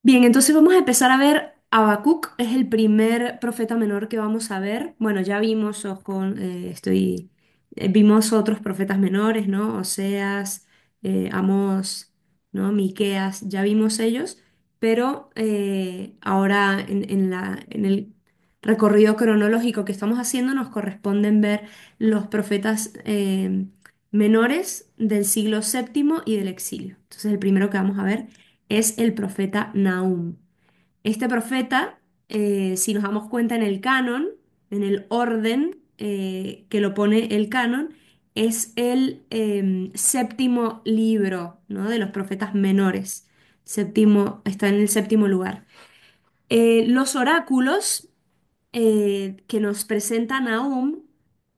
Bien, entonces vamos a empezar a ver Habacuc, es el primer profeta menor que vamos a ver. Bueno, ya vimos, vimos otros profetas menores, ¿no? Oseas, Amós, ¿no? Miqueas, ya vimos ellos, pero ahora en el recorrido cronológico que estamos haciendo nos corresponden ver los profetas menores del siglo séptimo y del exilio. Entonces el primero que vamos a ver es el profeta Nahum. Este profeta, si nos damos cuenta en el canon, en el orden que lo pone el canon, es el séptimo libro, ¿no? De los profetas menores. Séptimo, está en el séptimo lugar. Los oráculos que nos presenta Nahum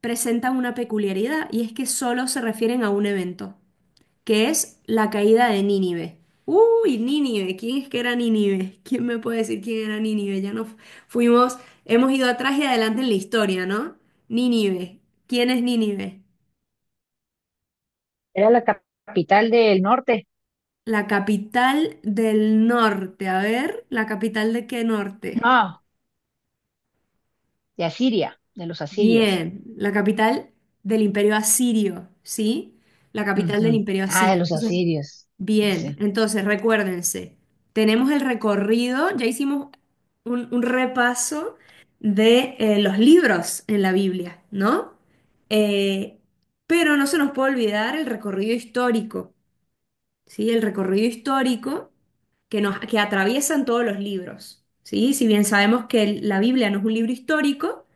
presentan una peculiaridad y es que solo se refieren a un evento que es la caída de Nínive. Uy, Nínive, ¿quién es que era Nínive? ¿Quién me puede decir quién era Nínive? Ya nos fuimos, hemos ido atrás y adelante en la historia, ¿no? Nínive, ¿quién es Nínive? Era la capital del norte. La capital del norte. A ver, ¿la capital de qué norte? No, de Asiria, de los asirios. Bien, la capital del Imperio Asirio, ¿sí? La capital del Ujú. Imperio Ah, de Asirio. los Entonces, asirios. bien, Sí. entonces recuérdense, tenemos el recorrido, ya hicimos un repaso de los libros en la Biblia, ¿no? Eh, pero no se nos puede olvidar el recorrido histórico, ¿sí? El recorrido histórico que atraviesan todos los libros, ¿sí? Si bien sabemos que la Biblia no es un libro histórico,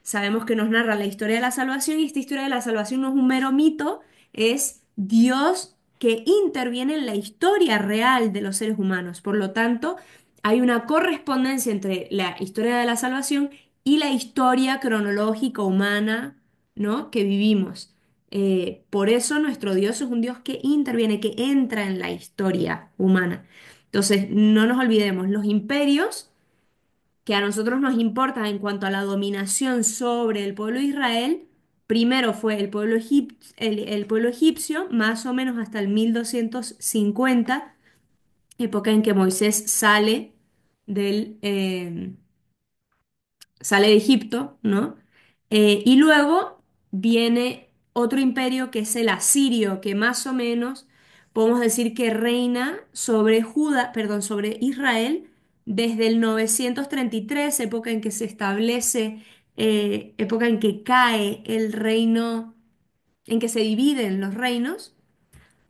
sabemos que nos narra la historia de la salvación y esta historia de la salvación no es un mero mito, es Dios que interviene en la historia real de los seres humanos. Por lo tanto, hay una correspondencia entre la historia de la salvación y la historia cronológica humana, ¿no? que vivimos. Por eso nuestro Dios es un Dios que interviene, que entra en la historia humana. Entonces, no nos olvidemos, los imperios que a nosotros nos importa en cuanto a la dominación sobre el pueblo de Israel, primero fue el pueblo egipcio, más o menos hasta el 1250, época en que Moisés del, eh, sale de Egipto, ¿no? Y luego viene otro imperio que es el asirio, que más o menos podemos decir que reina sobre perdón, sobre Israel desde el 933, época en que se establece, época en que cae el reino, en que se dividen los reinos,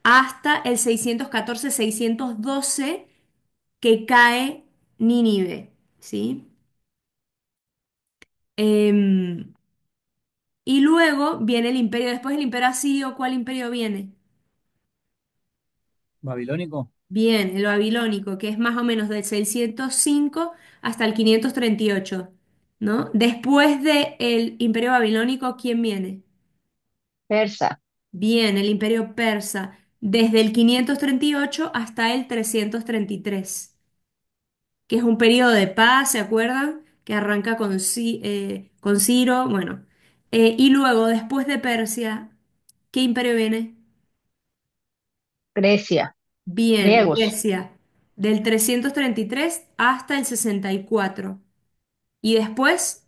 hasta el 614-612 que cae Nínive, ¿sí? Em, Y luego viene el imperio, después del imperio asirio, ¿cuál imperio viene? ¿Babilónico? Bien, el babilónico, que es más o menos del 605 hasta el 538, ¿no? Después del imperio babilónico, ¿quién viene? Persa, Bien, el imperio persa, desde el 538 hasta el 333, que es un periodo de paz, ¿se acuerdan? Que arranca con Ciro, bueno. Y luego, después de Persia, ¿qué imperio viene? Grecia, Bien, griegos, Grecia, del 333 hasta el 64. Y después,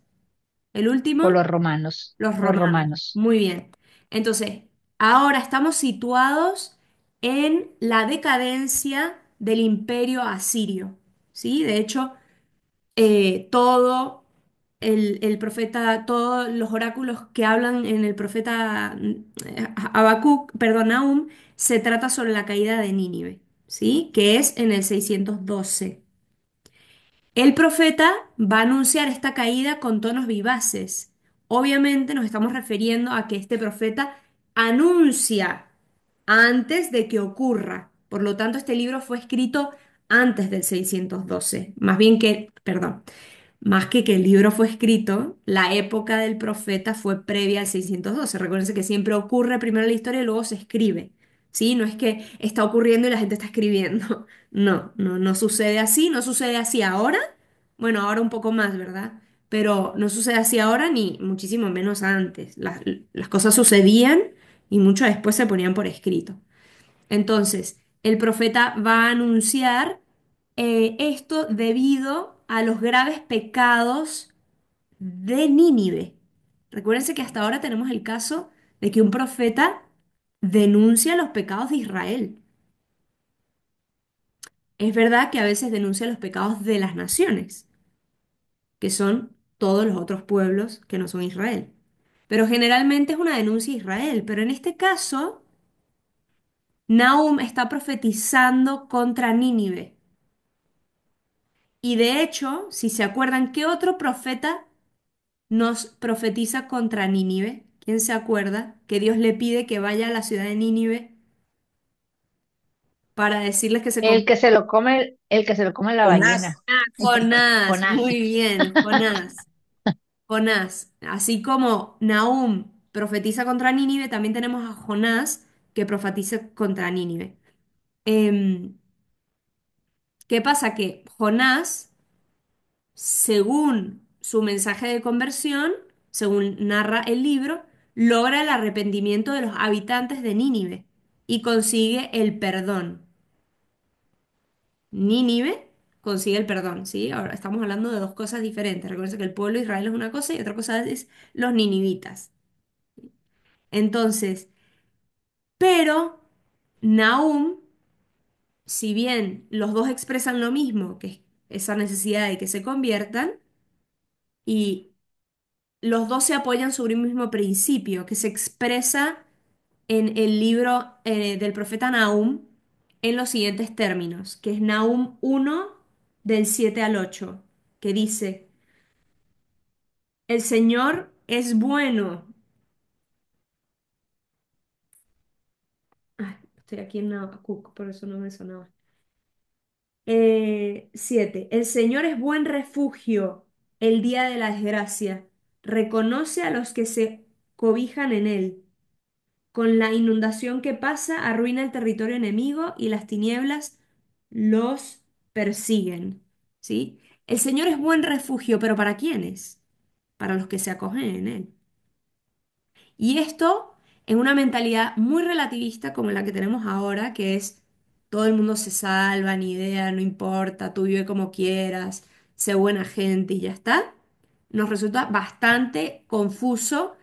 el o último, los romanos, los los romanos. romanos. Muy bien. Entonces, ahora estamos situados en la decadencia del imperio asirio. ¿Sí? De hecho, todo el profeta, todos los oráculos que hablan en el profeta Habacuc, perdón, Nahum, se trata sobre la caída de Nínive, ¿sí? Que es en el 612. El profeta va a anunciar esta caída con tonos vivaces. Obviamente nos estamos refiriendo a que este profeta anuncia antes de que ocurra. Por lo tanto, este libro fue escrito antes del 612. Más bien que, perdón, más que el libro fue escrito, la época del profeta fue previa al 612. Recuérdense que siempre ocurre primero la historia y luego se escribe. ¿Sí? No es que está ocurriendo y la gente está escribiendo. No, no, no sucede así, no sucede así ahora. Bueno, ahora un poco más, ¿verdad? Pero no sucede así ahora ni muchísimo menos antes. Las cosas sucedían y mucho después se ponían por escrito. Entonces, el profeta va a anunciar esto debido a los graves pecados de Nínive. Recuérdense que hasta ahora tenemos el caso de que un profeta denuncia los pecados de Israel. Es verdad que a veces denuncia los pecados de las naciones, que son todos los otros pueblos que no son Israel. Pero generalmente es una denuncia a Israel. Pero en este caso, Nahum está profetizando contra Nínive. Y de hecho, si se acuerdan, ¿qué otro profeta nos profetiza contra Nínive? ¿Quién se acuerda que Dios le pide que vaya a la ciudad de Nínive para decirles que se conviertan? El que se lo come la Jonás. ballena. Jonás, Jonás. muy bien, Jonás. Jonás, así como Nahum profetiza contra Nínive, también tenemos a Jonás que profetiza contra Nínive. Em, ¿Qué pasa? Que Jonás, según su mensaje de conversión, según narra el libro, logra el arrepentimiento de los habitantes de Nínive y consigue el perdón. Nínive consigue el perdón, ¿sí? Ahora estamos hablando de dos cosas diferentes. Recuerden que el pueblo de Israel es una cosa y otra cosa es los ninivitas. Entonces, pero Nahum, si bien los dos expresan lo mismo, que es esa necesidad de que se conviertan, y los dos se apoyan sobre un mismo principio que se expresa en el libro del profeta Nahum en los siguientes términos, que es Nahum 1 del 7 al 8, que dice, el Señor es bueno. Ay, estoy aquí en Habacuc, por eso no me sonaba. 7. El Señor es buen refugio el día de la desgracia. Reconoce a los que se cobijan en él. Con la inundación que pasa, arruina el territorio enemigo y las tinieblas los persiguen. ¿Sí? El Señor es buen refugio, pero ¿para quiénes? Para los que se acogen en él. Y esto en una mentalidad muy relativista como la que tenemos ahora, que es todo el mundo se salva, ni idea, no importa, tú vive como quieras, sé buena gente y ya está, nos resulta bastante confuso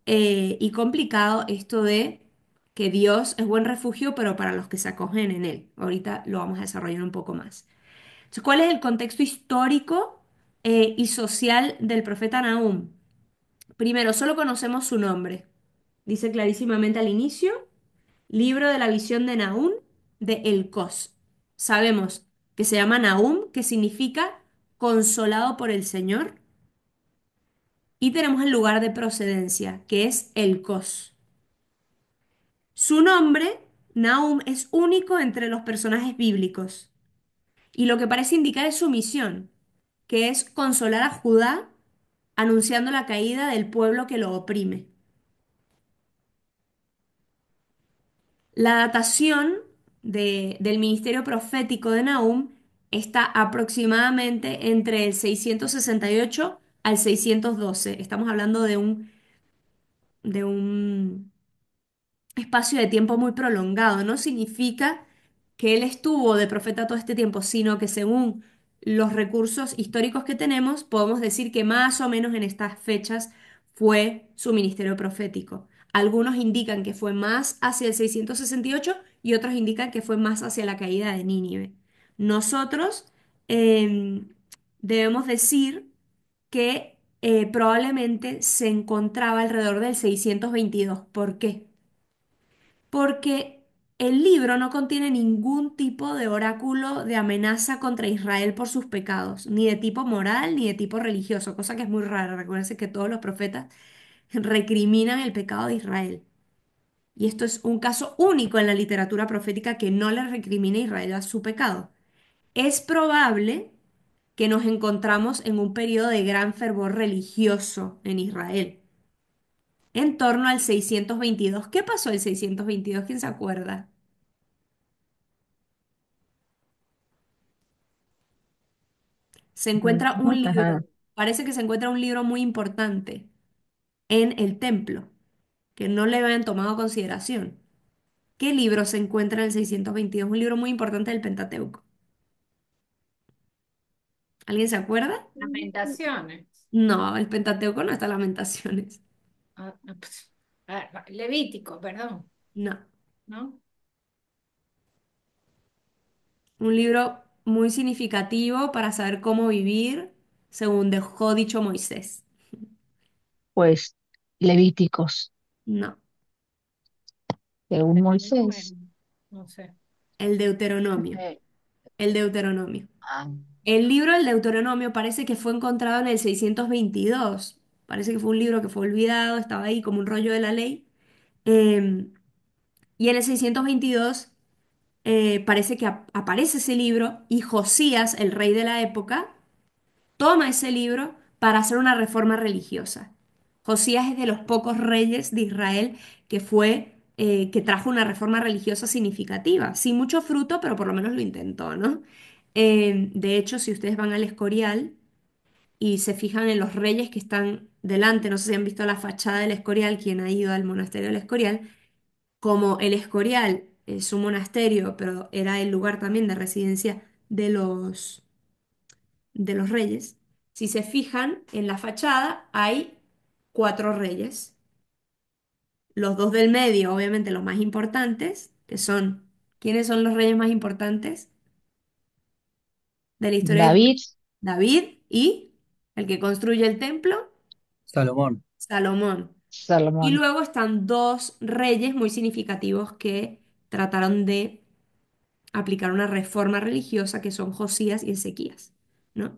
y complicado esto de que Dios es buen refugio, pero para los que se acogen en él. Ahorita lo vamos a desarrollar un poco más. Entonces, ¿cuál es el contexto histórico y social del profeta Nahum? Primero, solo conocemos su nombre. Dice clarísimamente al inicio, libro de la visión de Nahum de Elcos. Sabemos que se llama Nahum, que significa consolado por el Señor, y tenemos el lugar de procedencia, que es Elcos. Su nombre, Nahum, es único entre los personajes bíblicos, y lo que parece indicar es su misión, que es consolar a Judá anunciando la caída del pueblo que lo oprime. La datación del ministerio profético de Nahum está aproximadamente entre el 668 al 612. Estamos hablando de un espacio de tiempo muy prolongado. No significa que él estuvo de profeta todo este tiempo, sino que según los recursos históricos que tenemos, podemos decir que más o menos en estas fechas fue su ministerio profético. Algunos indican que fue más hacia el 668 y otros indican que fue más hacia la caída de Nínive. Nosotros em, debemos decir que probablemente se encontraba alrededor del 622. ¿Por qué? Porque el libro no contiene ningún tipo de oráculo de amenaza contra Israel por sus pecados, ni de tipo moral ni de tipo religioso, cosa que es muy rara. Recuérdense que todos los profetas recriminan el pecado de Israel. Y esto es un caso único en la literatura profética que no le recrimina a Israel a su pecado. Es probable que nos encontramos en un periodo de gran fervor religioso en Israel, en torno al 622. ¿Qué pasó el 622? ¿Quién se acuerda? Se encuentra un libro, Ajá. parece que se encuentra un libro muy importante en el templo, que no le habían tomado consideración. ¿Qué libro se encuentra en el 622? Un libro muy importante del Pentateuco. ¿Alguien se acuerda? Lamentaciones. No, el Pentateuco no está en Lamentaciones. Pues, Levítico, perdón, No. ¿no? Un libro muy significativo para saber cómo vivir según dejó dicho Moisés. Pues Levíticos, No, según Pero el Moisés. número, no sé. el Deuteronomio. eh, El Deuteronomio. ah, El libro del Deuteronomio parece que fue encontrado en el 622. Parece que fue un libro que fue olvidado, estaba ahí como un rollo de la ley. Eh, y en el 622 parece que aparece ese libro y Josías, el rey de la época, toma ese libro para hacer una reforma religiosa. Josías es de los pocos reyes de Israel que trajo una reforma religiosa significativa, sin mucho fruto, pero por lo menos lo intentó, ¿no? De hecho, si ustedes van al Escorial y se fijan en los reyes que están delante, no sé si han visto la fachada del Escorial, quien ha ido al monasterio del Escorial, como el Escorial es un monasterio, pero era el lugar también de residencia de los reyes, si se fijan en la fachada hay cuatro reyes. Los dos del medio, obviamente los más importantes, que son, ¿quiénes son los reyes más importantes de la historia de Israel? David, David y el que construye el templo, Salomón. Salomón. Y Salomón, luego están dos reyes muy significativos que trataron de aplicar una reforma religiosa que son Josías y Ezequías, ¿no?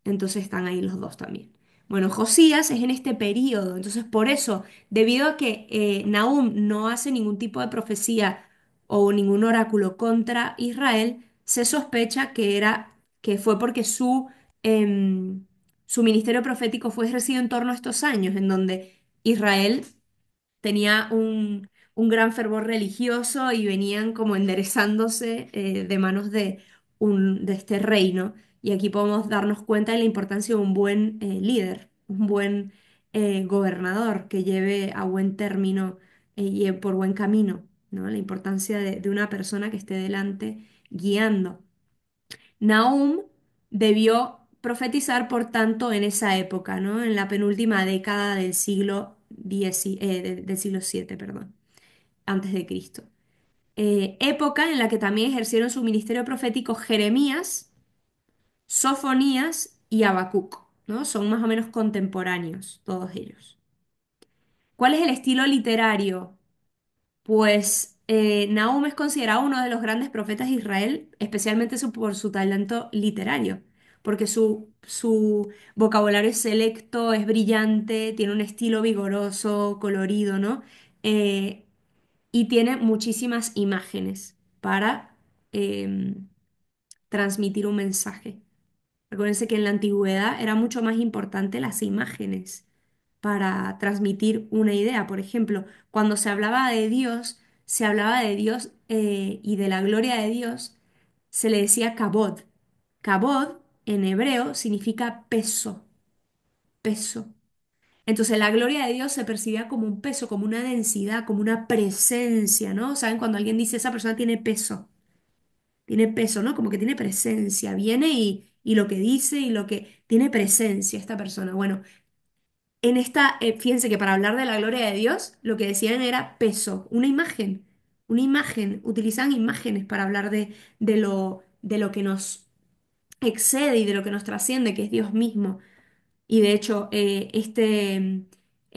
Entonces están ahí los dos también. Bueno, Josías es en este periodo, entonces por eso, debido a que Nahum no hace ningún tipo de profecía o ningún oráculo contra Israel, se sospecha que fue porque su ministerio profético fue ejercido en torno a estos años, en donde Israel tenía un gran fervor religioso y venían como enderezándose de manos de este reino. Y aquí podemos darnos cuenta de la importancia de un buen líder, un buen gobernador que lleve a buen término y por buen camino, ¿no? La importancia de una persona que esté delante guiando. Nahum debió profetizar, por tanto, en esa época, ¿no? En la penúltima década del siglo del siglo VII, perdón, antes de Cristo. Época en la que también ejercieron su ministerio profético Jeremías, Sofonías y Habacuc, ¿no? Son más o menos contemporáneos todos ellos. ¿Cuál es el estilo literario? Pues Nahum es considerado uno de los grandes profetas de Israel, especialmente por su talento literario, porque su vocabulario es selecto, es brillante, tiene un estilo vigoroso, colorido, ¿no? Eh, y tiene muchísimas imágenes para transmitir un mensaje. Recuérdense que en la antigüedad era mucho más importante las imágenes para transmitir una idea. Por ejemplo, cuando se hablaba de Dios, se hablaba de Dios y de la gloria de Dios, se le decía kabod. Kabod en hebreo significa peso, peso. Entonces la gloria de Dios se percibía como un peso, como una densidad, como una presencia, ¿no? ¿Saben cuando alguien dice esa persona tiene peso, ¿no? Como que tiene presencia, viene y lo que dice y lo que tiene presencia esta persona. Bueno, fíjense que para hablar de la gloria de Dios, lo que decían era peso, una imagen, utilizaban imágenes para hablar de lo que nos excede y de lo que nos trasciende, que es Dios mismo. Y de hecho, el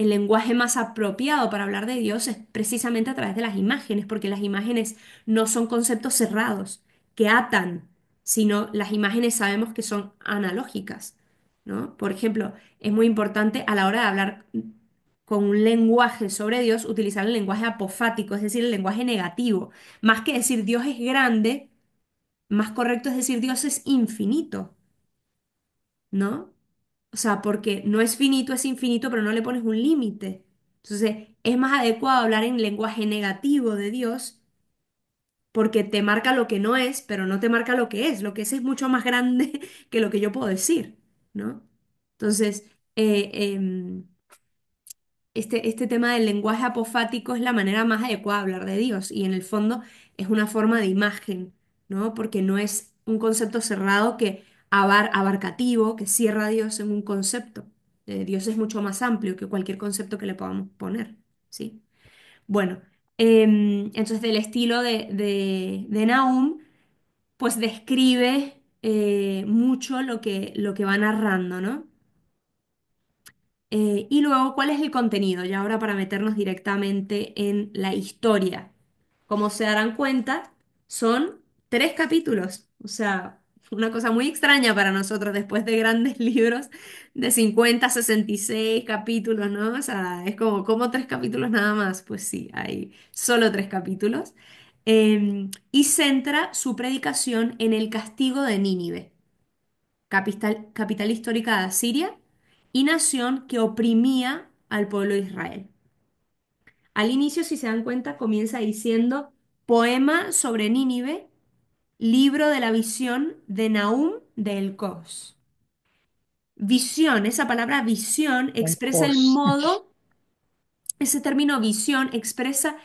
lenguaje más apropiado para hablar de Dios es precisamente a través de las imágenes, porque las imágenes no son conceptos cerrados que atan, sino las imágenes sabemos que son analógicas, ¿no? Por ejemplo, es muy importante a la hora de hablar con un lenguaje sobre Dios, utilizar el lenguaje apofático, es decir, el lenguaje negativo. Más que decir Dios es grande, más correcto es decir Dios es infinito, ¿no? O sea, porque no es finito, es infinito, pero no le pones un límite. Entonces, es más adecuado hablar en lenguaje negativo de Dios porque te marca lo que no es, pero no te marca lo que es. Lo que es mucho más grande que lo que yo puedo decir, ¿no? Entonces, eh, em, este tema del lenguaje apofático es la manera más adecuada de hablar de Dios y en el fondo es una forma de imagen, ¿no? Porque no es un concepto cerrado que abarcativo que cierra a Dios en un concepto. Dios es mucho más amplio que cualquier concepto que le podamos poner, ¿sí? Bueno, entonces del estilo de Nahum, pues describe mucho lo que va narrando, ¿no? Y luego, ¿cuál es el contenido? Y ahora para meternos directamente en la historia. Como se darán cuenta, son 3 capítulos. O sea, una cosa muy extraña para nosotros después de grandes libros de 50, 66 capítulos, ¿no? O sea, es como 3 capítulos nada más. Pues sí, hay solo 3 capítulos. Y centra su predicación en el castigo de Nínive, capital histórica de Asiria y nación que oprimía al pueblo de Israel. Al inicio, si se dan cuenta, comienza diciendo poema sobre Nínive, libro de la visión de Nahum de Elcós. Visión, esa palabra visión El expresa el cos. modo, ese término visión expresa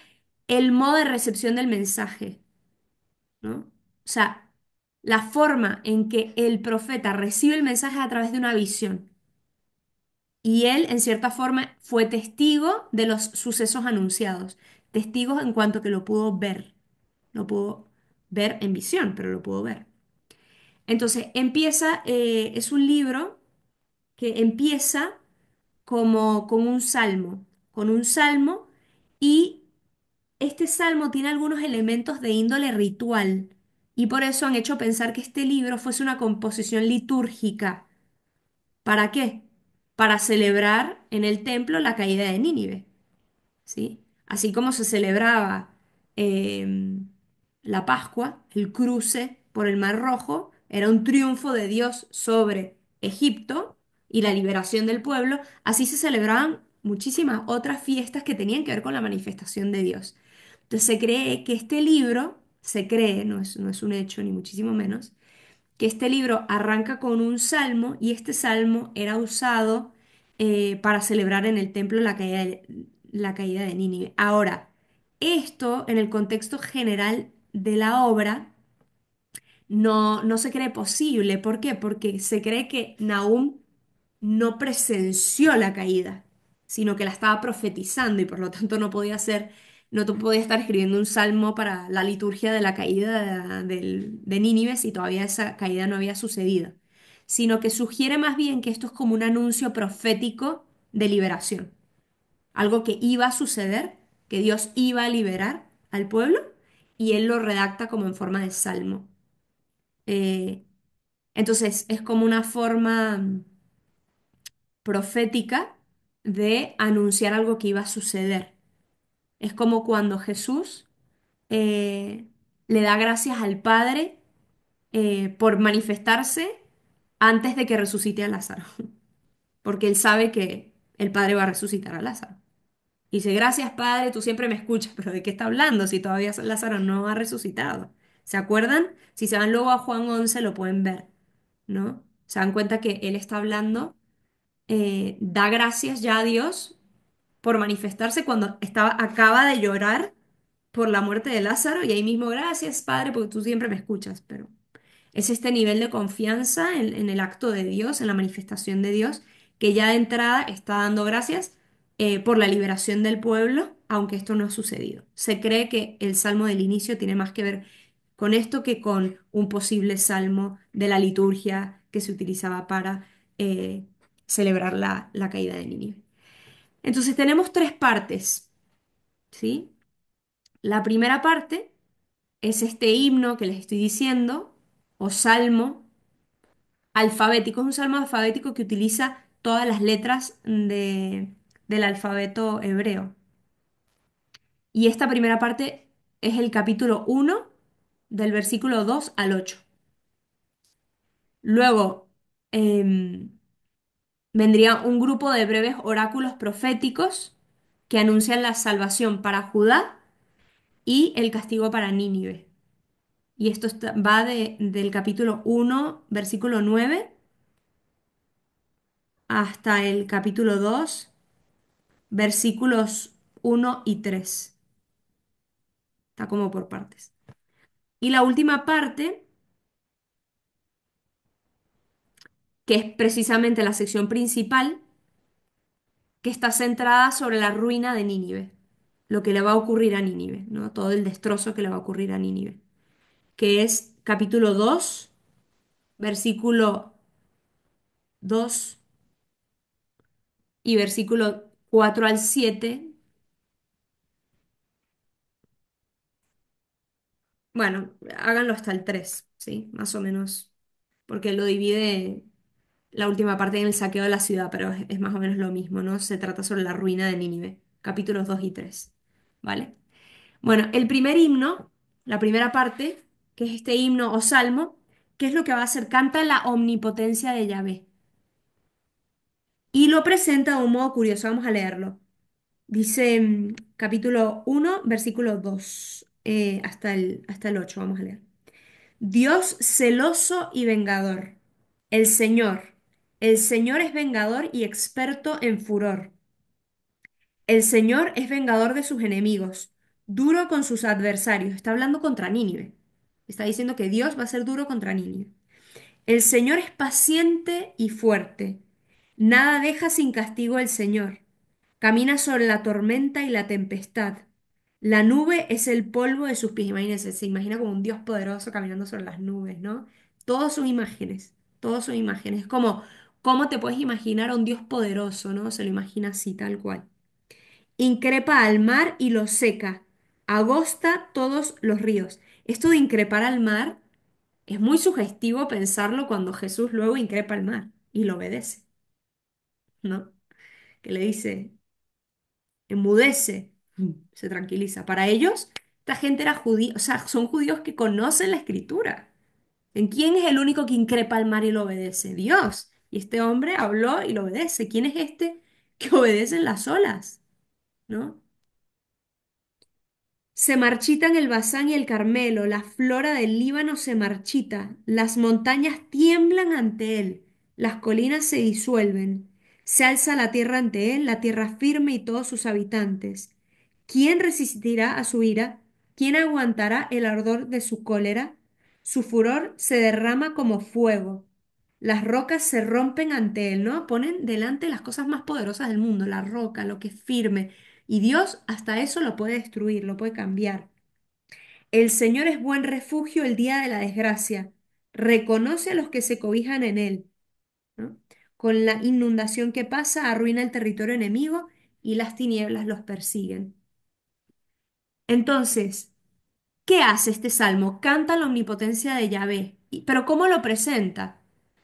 el modo de recepción del mensaje, ¿no? O sea, la forma en que el profeta recibe el mensaje a través de una visión. Y él, en cierta forma, fue testigo de los sucesos anunciados, testigo en cuanto que lo pudo ver, lo pudo ver en visión, pero lo pudo ver. Entonces, es un libro que empieza como con un salmo, y este salmo tiene algunos elementos de índole ritual, y por eso han hecho pensar que este libro fuese una composición litúrgica. ¿Para qué? Para celebrar en el templo la caída de Nínive, ¿sí? Así como se celebraba la Pascua, el cruce por el Mar Rojo, era un triunfo de Dios sobre Egipto y la liberación del pueblo, así se celebraban muchísimas otras fiestas que tenían que ver con la manifestación de Dios. Entonces se cree que este libro, se cree, no es un hecho ni muchísimo menos, que este libro arranca con un salmo y este salmo era usado para celebrar en el templo la caída de Nínive. Ahora, esto en el contexto general de la obra no se cree posible. ¿Por qué? Porque se cree que Nahum no presenció la caída, sino que la estaba profetizando y por lo tanto no podía estar escribiendo un salmo para la liturgia de la caída de Nínive si todavía esa caída no había sucedido, sino que sugiere más bien que esto es como un anuncio profético de liberación, algo que iba a suceder, que Dios iba a liberar al pueblo y él lo redacta como en forma de salmo. Eh, entonces es como una forma profética de anunciar algo que iba a suceder. Es como cuando Jesús eh, le da gracias al Padre por manifestarse antes de que resucite a Lázaro, porque él sabe que el Padre va a resucitar a Lázaro. Y dice, gracias Padre, tú siempre me escuchas, pero ¿de qué está hablando si todavía Lázaro no ha resucitado? ¿Se acuerdan? Si se van luego a Juan 11 lo pueden ver, ¿no? Se dan cuenta que él está hablando, da gracias ya a Dios por manifestarse cuando acaba de llorar por la muerte de Lázaro y ahí mismo, gracias, Padre, porque tú siempre me escuchas, pero es este nivel de confianza en el acto de Dios, en la manifestación de Dios, que ya de entrada está dando gracias por la liberación del pueblo, aunque esto no ha sucedido. Se cree que el salmo del inicio tiene más que ver con esto que con un posible salmo de la liturgia que se utilizaba para eh, celebrar la caída de Nínive. Entonces tenemos 3 partes, ¿sí? La primera parte es este himno que les estoy diciendo, o salmo alfabético. Es un salmo alfabético que utiliza todas las letras del alfabeto hebreo. Y esta primera parte es el capítulo 1, del versículo 2 al 8. Luego vendría un grupo de breves oráculos proféticos que anuncian la salvación para Judá y el castigo para Nínive. Y esto va del capítulo 1, versículo 9, hasta el capítulo 2, versículos 1 y 3. Está como por partes. Y la última parte que es precisamente la sección principal, que está centrada sobre la ruina de Nínive, lo que le va a ocurrir a Nínive, ¿no? Todo el destrozo que le va a ocurrir a Nínive, que es capítulo 2 versículo 2 y versículo 4 al 7. Bueno, háganlo hasta el 3, ¿sí? Más o menos, porque lo divide la última parte en el saqueo de la ciudad, pero es más o menos lo mismo, ¿no? Se trata sobre la ruina de Nínive, capítulos 2 y 3, ¿vale? Bueno, el primer himno, la primera parte, que es este himno o salmo, ¿qué es lo que va a hacer? Canta la omnipotencia de Yahvé y lo presenta de un modo curioso. Vamos a leerlo. Dice capítulo 1, versículo 2 hasta el 8, vamos a leer. Dios celoso y vengador, el Señor. El Señor es vengador y experto en furor. El Señor es vengador de sus enemigos, duro con sus adversarios. Está hablando contra Nínive. Está diciendo que Dios va a ser duro contra Nínive. El Señor es paciente y fuerte. Nada deja sin castigo el Señor. Camina sobre la tormenta y la tempestad. La nube es el polvo de sus pies. Imagínense, se imagina como un Dios poderoso caminando sobre las nubes, ¿no? Todos son imágenes, todos son imágenes. Es como, ¿cómo te puedes imaginar a un Dios poderoso, ¿no? Se lo imagina así, tal cual. Increpa al mar y lo seca. Agosta todos los ríos. Esto de increpar al mar es muy sugestivo pensarlo cuando Jesús luego increpa al mar y lo obedece, ¿no? Que le dice, enmudece, se tranquiliza. Para ellos, esta gente era judía, o sea, son judíos que conocen la escritura. ¿En quién es el único que increpa al mar y lo obedece? Dios. Y este hombre habló y lo obedece. ¿Quién es este que obedece en las olas? ¿No? Se marchitan el Bazán y el Carmelo, la flora del Líbano se marchita, las montañas tiemblan ante él, las colinas se disuelven, se alza la tierra ante él, la tierra firme y todos sus habitantes. ¿Quién resistirá a su ira? ¿Quién aguantará el ardor de su cólera? Su furor se derrama como fuego. Las rocas se rompen ante él, ¿no? Ponen delante las cosas más poderosas del mundo, la roca, lo que es firme. Y Dios hasta eso lo puede destruir, lo puede cambiar. El Señor es buen refugio el día de la desgracia. Reconoce a los que se cobijan en él, ¿no? Con la inundación que pasa, arruina el territorio enemigo y las tinieblas los persiguen. Entonces, ¿qué hace este salmo? Canta la omnipotencia de Yahvé. Pero ¿cómo lo presenta?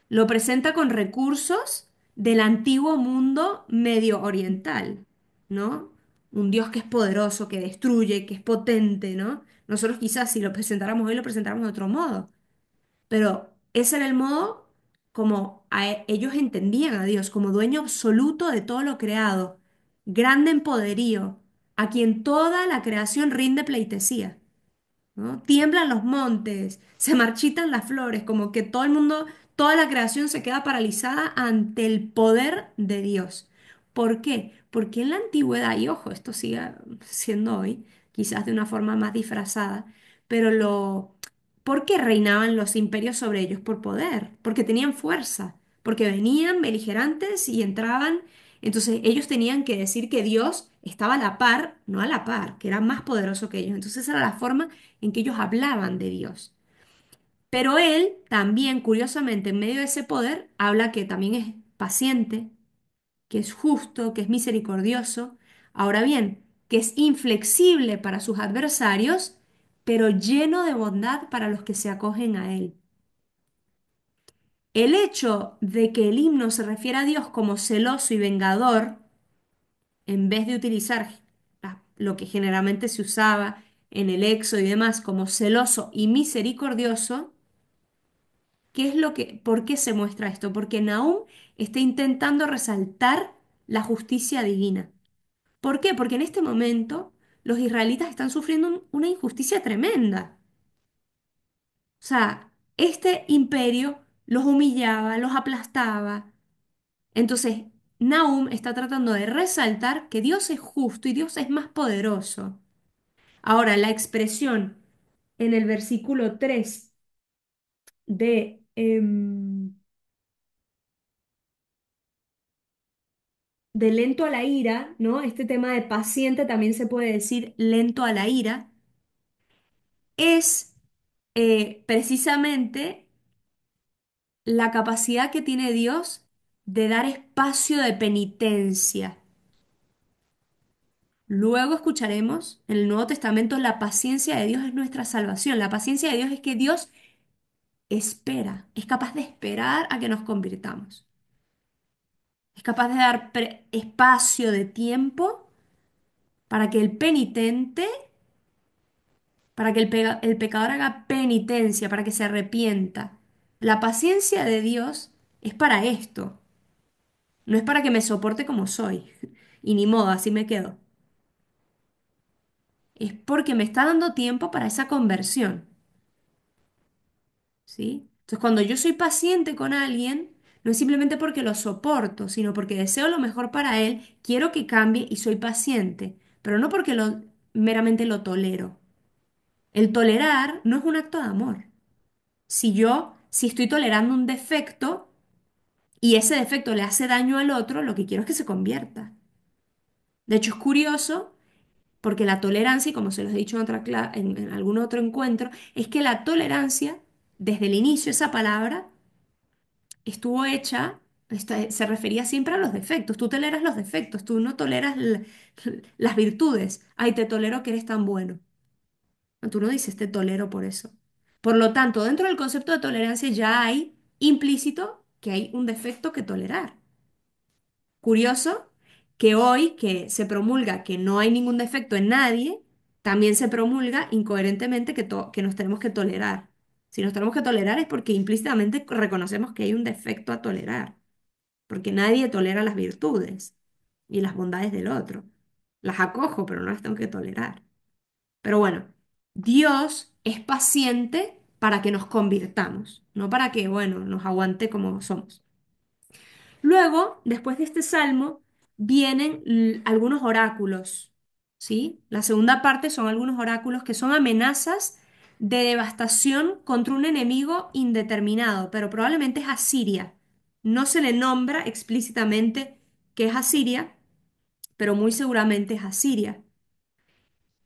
Lo presenta con recursos del antiguo mundo medio oriental, ¿no? Un Dios que es poderoso, que destruye, que es potente, ¿no? Nosotros quizás si lo presentáramos hoy lo presentáramos de otro modo, pero ese era el modo como ellos entendían a Dios, como dueño absoluto de todo lo creado, grande en poderío, a quien toda la creación rinde pleitesía, ¿no? Tiemblan los montes, se marchitan las flores, como que todo el mundo, toda la creación se queda paralizada ante el poder de Dios. ¿Por qué? Porque en la antigüedad, y ojo, esto sigue siendo hoy, quizás de una forma más disfrazada, pero ¿por qué reinaban los imperios sobre ellos? Por poder, porque tenían fuerza, porque venían beligerantes y entraban. Entonces ellos tenían que decir que Dios estaba a la par, no a la par, que era más poderoso que ellos. Entonces esa era la forma en que ellos hablaban de Dios. Pero él también, curiosamente, en medio de ese poder, habla que también es paciente, que es justo, que es misericordioso. Ahora bien, que es inflexible para sus adversarios, pero lleno de bondad para los que se acogen a él. El hecho de que el himno se refiere a Dios como celoso y vengador, en vez de utilizar lo que generalmente se usaba en el Éxodo y demás como celoso y misericordioso, ¿qué es por qué se muestra esto? Porque Nahum está intentando resaltar la justicia divina. ¿Por qué? Porque en este momento los israelitas están sufriendo una injusticia tremenda. O sea, este imperio los humillaba, los aplastaba. Entonces, Nahum está tratando de resaltar que Dios es justo y Dios es más poderoso. Ahora, la expresión en el versículo 3 de de lento a la ira, ¿no? Este tema de paciente también se puede decir lento a la ira, es precisamente la capacidad que tiene Dios de dar espacio de penitencia. Luego escucharemos en el Nuevo Testamento la paciencia de Dios es nuestra salvación. La paciencia de Dios es que Dios espera, es capaz de esperar a que nos convirtamos. Es capaz de dar espacio de tiempo para que el penitente, para que el pecador haga penitencia, para que se arrepienta. La paciencia de Dios es para esto, no es para que me soporte como soy. Y ni modo, así me quedo. Es porque me está dando tiempo para esa conversión. ¿Sí? Entonces, cuando yo soy paciente con alguien, no es simplemente porque lo soporto, sino porque deseo lo mejor para él, quiero que cambie y soy paciente, pero no porque meramente lo tolero. El tolerar no es un acto de amor. Si estoy tolerando un defecto y ese defecto le hace daño al otro, lo que quiero es que se convierta. De hecho, es curioso porque la tolerancia, y como se los he dicho en algún otro encuentro, es que la tolerancia, desde el inicio, esa palabra, estuvo hecha, se refería siempre a los defectos. Tú toleras los defectos, tú no toleras las virtudes. Ay, te tolero que eres tan bueno. No, tú no dices te tolero por eso. Por lo tanto, dentro del concepto de tolerancia ya hay implícito que hay un defecto que tolerar. Curioso que hoy que se promulga que no hay ningún defecto en nadie, también se promulga incoherentemente que nos tenemos que tolerar. Si nos tenemos que tolerar es porque implícitamente reconocemos que hay un defecto a tolerar, porque nadie tolera las virtudes y las bondades del otro. Las acojo, pero no las tengo que tolerar. Pero bueno, Dios es paciente para que nos convirtamos, no para que, bueno, nos aguante como somos. Luego, después de este salmo, vienen algunos oráculos, ¿sí? La segunda parte son algunos oráculos que son amenazas de devastación contra un enemigo indeterminado, pero probablemente es Asiria. No se le nombra explícitamente que es Asiria, pero muy seguramente es Asiria.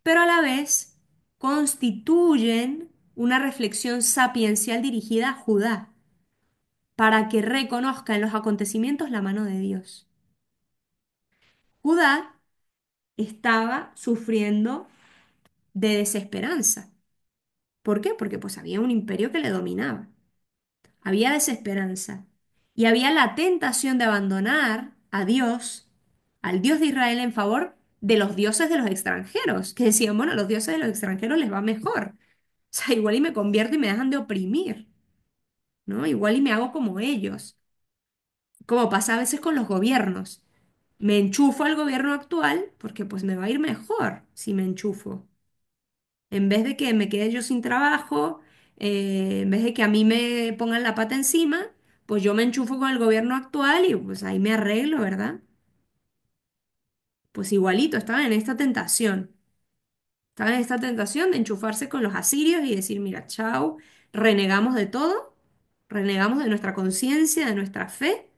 Pero a la vez constituyen una reflexión sapiencial dirigida a Judá para que reconozca en los acontecimientos la mano de Dios. Judá estaba sufriendo de desesperanza. ¿Por qué? Porque pues había un imperio que le dominaba. Había desesperanza y había la tentación de abandonar a Dios, al Dios de Israel en favor de los dioses de los extranjeros, que decían, bueno, a los dioses de los extranjeros les va mejor. O sea, igual y me convierto y me dejan de oprimir, ¿no? Igual y me hago como ellos, como pasa a veces con los gobiernos. Me enchufo al gobierno actual porque pues me va a ir mejor si me enchufo. En vez de que me quede yo sin trabajo, en vez de que a mí me pongan la pata encima, pues yo me enchufo con el gobierno actual y pues ahí me arreglo, ¿verdad? Pues igualito, estaba en esta tentación. Estaba en esta tentación de enchufarse con los asirios y decir, mira, chao, renegamos de todo, renegamos de nuestra conciencia, de nuestra fe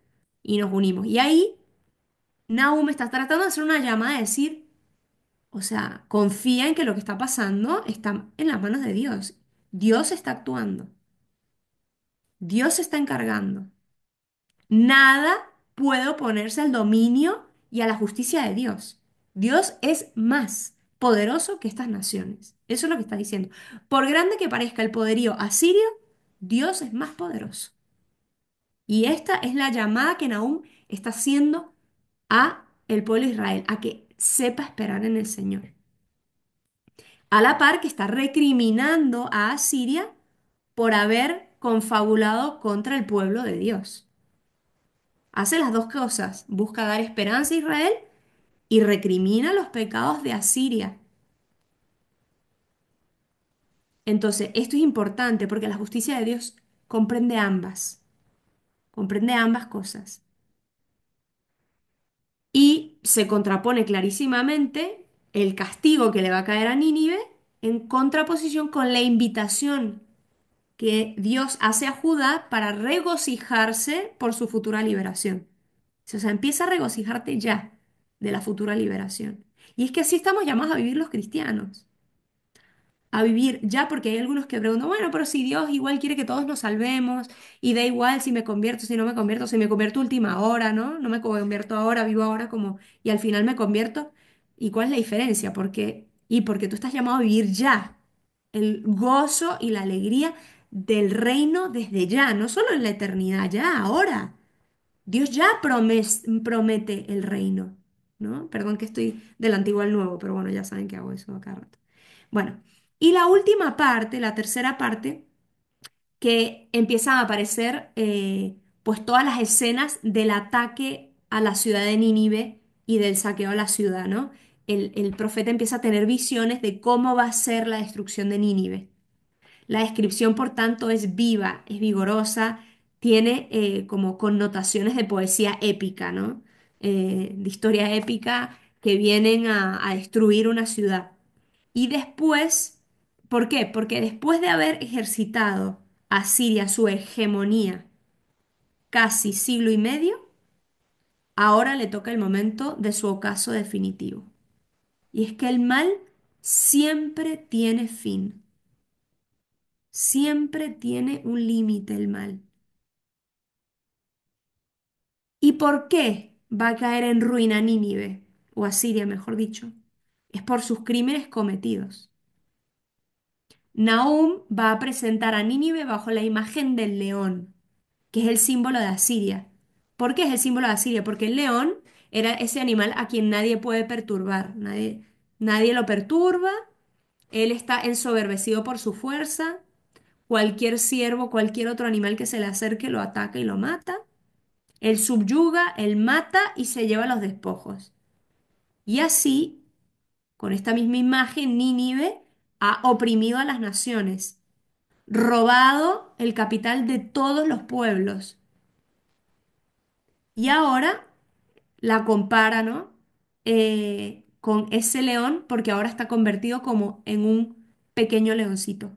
y nos unimos. Y ahí Nahum está tratando de hacer una llamada de decir, o sea, confía en que lo que está pasando está en las manos de Dios. Dios está actuando. Dios se está encargando. Nada puede oponerse al dominio y a la justicia de Dios. Dios es más poderoso que estas naciones. Eso es lo que está diciendo. Por grande que parezca el poderío asirio, Dios es más poderoso. Y esta es la llamada que Nahum está haciendo a el pueblo de Israel, a que sepa esperar en el Señor. A la par que está recriminando a Asiria por haber confabulado contra el pueblo de Dios. Hace las dos cosas, busca dar esperanza a Israel y recrimina los pecados de Asiria. Entonces, esto es importante porque la justicia de Dios comprende ambas cosas. Y se contrapone clarísimamente el castigo que le va a caer a Nínive en contraposición con la invitación que Dios hace a Judá para regocijarse por su futura liberación. O sea, empieza a regocijarte ya de la futura liberación. Y es que así estamos llamados a vivir los cristianos, a vivir ya, porque hay algunos que preguntan, bueno, pero si Dios igual quiere que todos nos salvemos y da igual si me convierto, si no me convierto, si me convierto última hora, ¿no? No me convierto ahora, vivo ahora como y al final me convierto. ¿Y cuál es la diferencia? Porque tú estás llamado a vivir ya el gozo y la alegría del reino desde ya, no solo en la eternidad, ya ahora. Dios ya promete el reino, ¿no? Perdón que estoy del antiguo al nuevo, pero bueno, ya saben que hago eso acá rato. Bueno, y la última parte, la tercera parte, que empiezan a aparecer pues todas las escenas del ataque a la ciudad de Nínive y del saqueo a la ciudad, ¿no? El profeta empieza a tener visiones de cómo va a ser la destrucción de Nínive. La descripción, por tanto, es viva, es vigorosa, tiene como connotaciones de poesía épica, ¿no? De historia épica que vienen a destruir una ciudad. Y después, ¿por qué? Porque después de haber ejercitado a Siria su hegemonía casi siglo y medio, ahora le toca el momento de su ocaso definitivo. Y es que el mal siempre tiene fin, siempre tiene un límite el mal. ¿Y por qué va a caer en ruina Nínive, o Asiria, mejor dicho? Es por sus crímenes cometidos. Nahum va a presentar a Nínive bajo la imagen del león, que es el símbolo de Asiria. ¿Por qué es el símbolo de Asiria? Porque el león era ese animal a quien nadie puede perturbar, nadie lo perturba, él está ensoberbecido por su fuerza, cualquier ciervo, cualquier otro animal que se le acerque lo ataca y lo mata. Él subyuga, él mata y se lleva los despojos. Y así, con esta misma imagen, Nínive ha oprimido a las naciones, robado el capital de todos los pueblos. Y ahora la compara, ¿no? Con ese león, porque ahora está convertido como en un pequeño leoncito,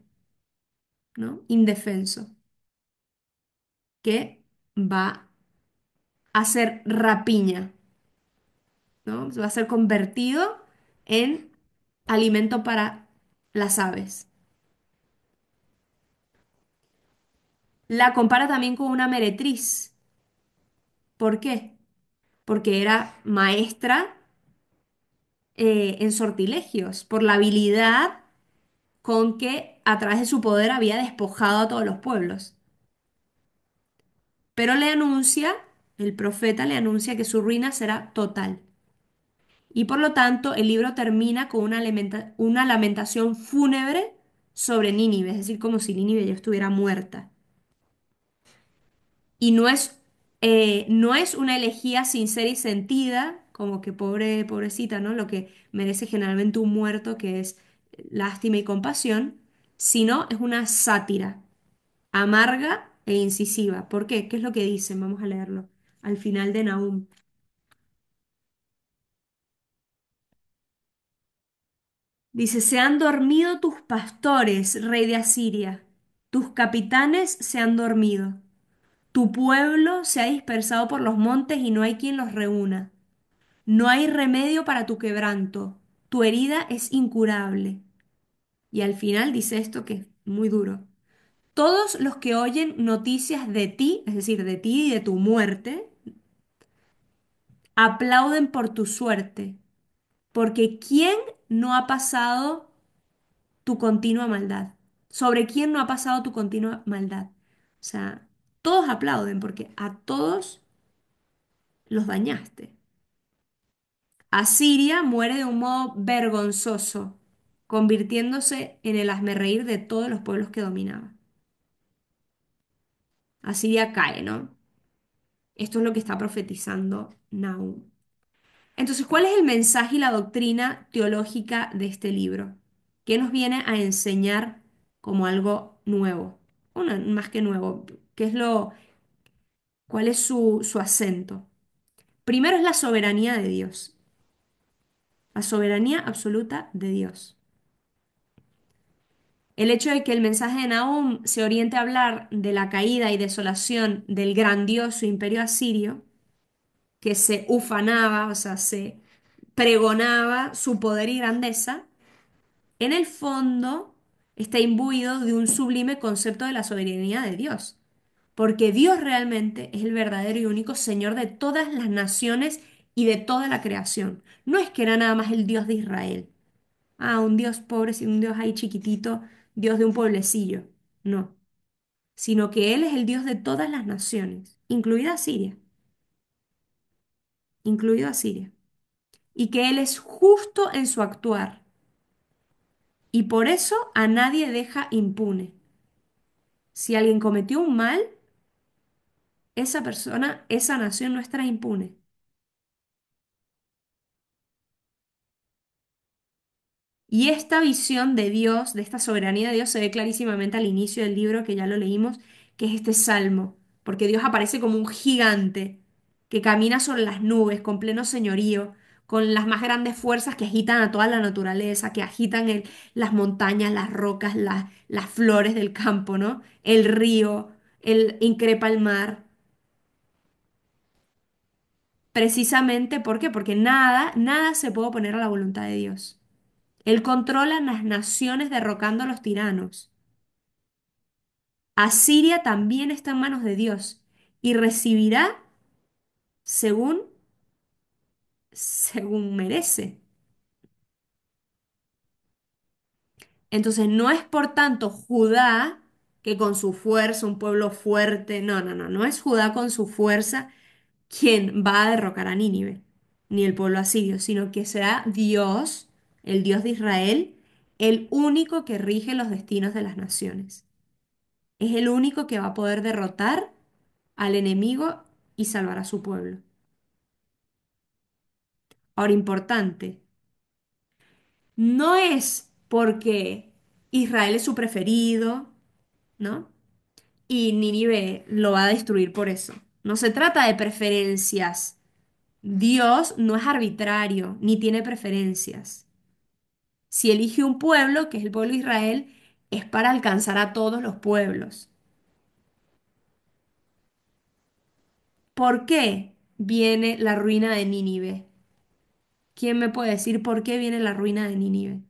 ¿no? Indefenso, que va a ser rapiña, ¿no? Va a ser convertido en alimento para las aves. La compara también con una meretriz. ¿Por qué? Porque era maestra en sortilegios, por la habilidad con que a través de su poder había despojado a todos los pueblos. Pero le anuncia, el profeta le anuncia que su ruina será total. Y por lo tanto, el libro termina con una lamentación fúnebre sobre Nínive, es decir, como si Nínive ya estuviera muerta. Y no es una elegía sincera y sentida, como que pobre, pobrecita, ¿no? Lo que merece generalmente un muerto, que es lástima y compasión, sino es una sátira amarga e incisiva. ¿Por qué? ¿Qué es lo que dicen? Vamos a leerlo. Al final de Nahum. Dice, se han dormido tus pastores, rey de Asiria. Tus capitanes se han dormido. Tu pueblo se ha dispersado por los montes y no hay quien los reúna. No hay remedio para tu quebranto. Tu herida es incurable. Y al final dice esto que es muy duro. Todos los que oyen noticias de ti, es decir, de ti y de tu muerte, aplauden por tu suerte, porque ¿quién no ha pasado tu continua maldad? ¿Sobre quién no ha pasado tu continua maldad? O sea, todos aplauden porque a todos los dañaste. Asiria muere de un modo vergonzoso, convirtiéndose en el hazmerreír de todos los pueblos que dominaba. Asiria cae, ¿no? Esto es lo que está profetizando Nahum. Entonces, ¿cuál es el mensaje y la doctrina teológica de este libro? ¿Qué nos viene a enseñar como algo nuevo? Bueno, más que nuevo, cuál es su acento? Primero es la soberanía de Dios, la soberanía absoluta de Dios. El hecho de que el mensaje de Nahum se oriente a hablar de la caída y desolación del grandioso imperio asirio que se ufanaba, o sea, se pregonaba su poder y grandeza, en el fondo está imbuido de un sublime concepto de la soberanía de Dios. Porque Dios realmente es el verdadero y único Señor de todas las naciones y de toda la creación. No es que era nada más el Dios de Israel. Ah, un Dios pobre, un Dios ahí chiquitito, Dios de un pueblecillo. No, sino que Él es el Dios de todas las naciones, incluida Siria, incluido a Siria. Y que Él es justo en su actuar. Y por eso a nadie deja impune. Si alguien cometió un mal, esa persona, esa nación no estará impune. Y esta visión de Dios, de esta soberanía de Dios, se ve clarísimamente al inicio del libro, que ya lo leímos, que es este salmo, porque Dios aparece como un gigante que camina sobre las nubes con pleno señorío, con las más grandes fuerzas que agitan a toda la naturaleza, que agitan las montañas, las rocas, las flores del campo, ¿no? El río, el increpa el mar. Precisamente, ¿por qué? Porque nada se puede oponer a la voluntad de Dios. Él controla las naciones derrocando a los tiranos. Asiria también está en manos de Dios y recibirá según, según merece. Entonces no es por tanto Judá que con su fuerza, un pueblo fuerte, no es Judá con su fuerza quien va a derrocar a Nínive, ni el pueblo asirio, sino que será Dios, el Dios de Israel, el único que rige los destinos de las naciones. Es el único que va a poder derrotar al enemigo y salvar a su pueblo. Ahora, importante, no es porque Israel es su preferido, ¿no? Y Nínive lo va a destruir por eso. No se trata de preferencias. Dios no es arbitrario ni tiene preferencias. Si elige un pueblo, que es el pueblo de Israel, es para alcanzar a todos los pueblos. ¿Por qué viene la ruina de Nínive? ¿Quién me puede decir por qué viene la ruina de Nínive?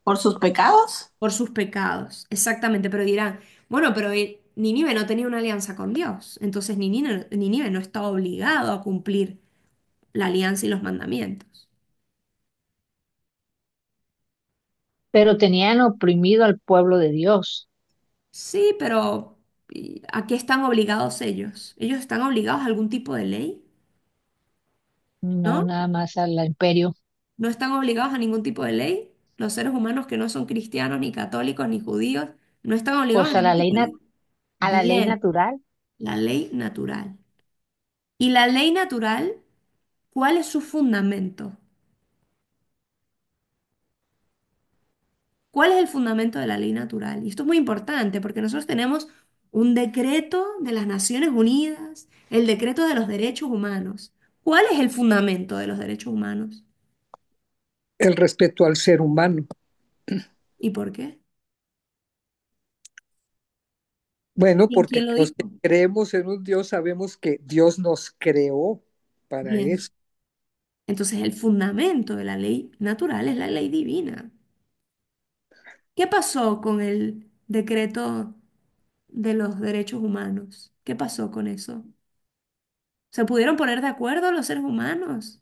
¿Por sus pecados? Por sus pecados, exactamente, pero dirán, bueno, pero Nínive no tenía una alianza con Dios, entonces Nínive no está obligado a cumplir la alianza y los mandamientos. Pero tenían oprimido al pueblo de Dios, Sí, pero ¿y a qué están obligados ellos? ¿Ellos están obligados a algún tipo de ley? no ¿No? nada más al imperio, ¿No están obligados a ningún tipo de ley? Los seres humanos que no son cristianos, ni católicos, ni judíos, no están obligados a pues a ningún la ley, tipo de ley. a la ley Bien, natural. la ley natural. ¿Y la ley natural, cuál es su fundamento? ¿Cuál es el fundamento de la ley natural? Y esto es muy importante porque nosotros tenemos un decreto de las Naciones Unidas, el decreto de los derechos humanos. ¿Cuál es el fundamento de los derechos humanos? el respeto al ser humano. ¿Y por qué? Bueno, ¿Y porque quién lo los que dijo? creemos en un Dios sabemos que Dios nos creó para Bien. eso. Entonces el fundamento de la ley natural es la ley divina. ¿Qué pasó con el decreto de los derechos humanos? ¿Qué pasó con eso? ¿Se pudieron poner de acuerdo los seres humanos?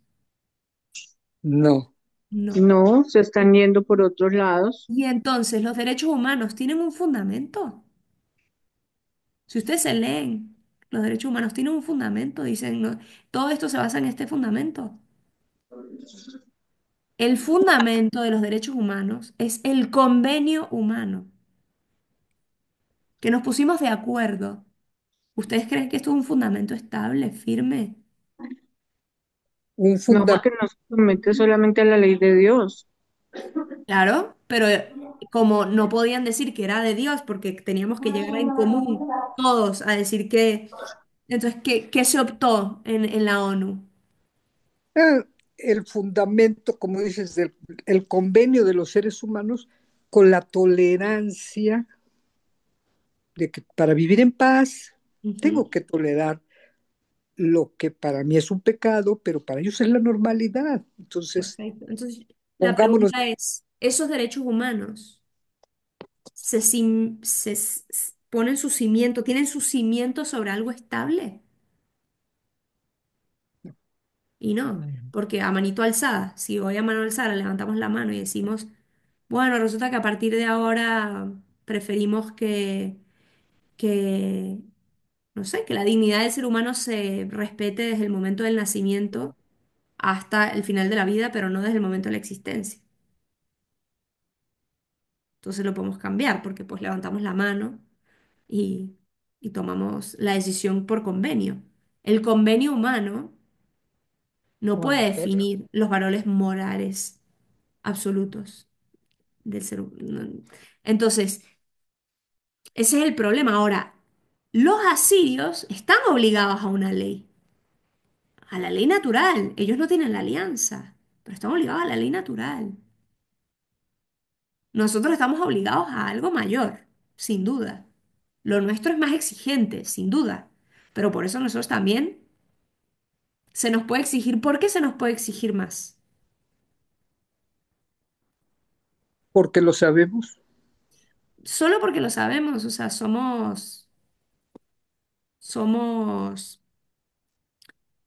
No, No. No, se están yendo por otros lados. Y entonces, ¿los derechos humanos tienen un fundamento? Si ustedes se leen, los derechos humanos tienen un fundamento, dicen, no, todo esto se basa en este fundamento. El fundamento de los derechos humanos es el convenio humano, que nos pusimos de acuerdo. ¿Ustedes creen que esto es un fundamento estable, firme? un No, fundamento, porque no se somete solamente a la ley de Dios. Claro, pero como no podían decir que era de Dios porque teníamos que llegar en común todos a decir que, entonces, ¿qué se optó en la ONU? el fundamento, como dices, el convenio de los seres humanos con la tolerancia de que para vivir en paz. Ujú. Tengo que tolerar lo que para mí es un pecado, pero para ellos es la normalidad. Entonces, Perfecto. Entonces, la pongámonos, pregunta es, ¿esos derechos humanos ponen su cimiento, tienen su cimiento sobre algo estable? Y no, porque a manito alzada, si hoy a mano alzada levantamos la mano y decimos, bueno, resulta que a partir de ahora preferimos que, no sé, que la dignidad del ser humano se respete desde el momento del nacimiento hasta el final de la vida, pero no desde el momento de la existencia. Entonces lo podemos cambiar porque pues levantamos la mano y, y tomamos la decisión por convenio. El convenio humano no Como el puede respeto. definir los valores morales absolutos del ser humano. Entonces, ese es el problema. Ahora, los asirios están obligados a una ley, a la ley natural. Ellos no tienen la alianza, pero están obligados a la ley natural. Nosotros estamos obligados a algo mayor, sin duda. Lo nuestro es más exigente, sin duda. Pero por eso nosotros también se nos puede exigir. ¿Por qué se nos puede exigir más? porque lo sabemos. Solo porque lo sabemos, o sea, somos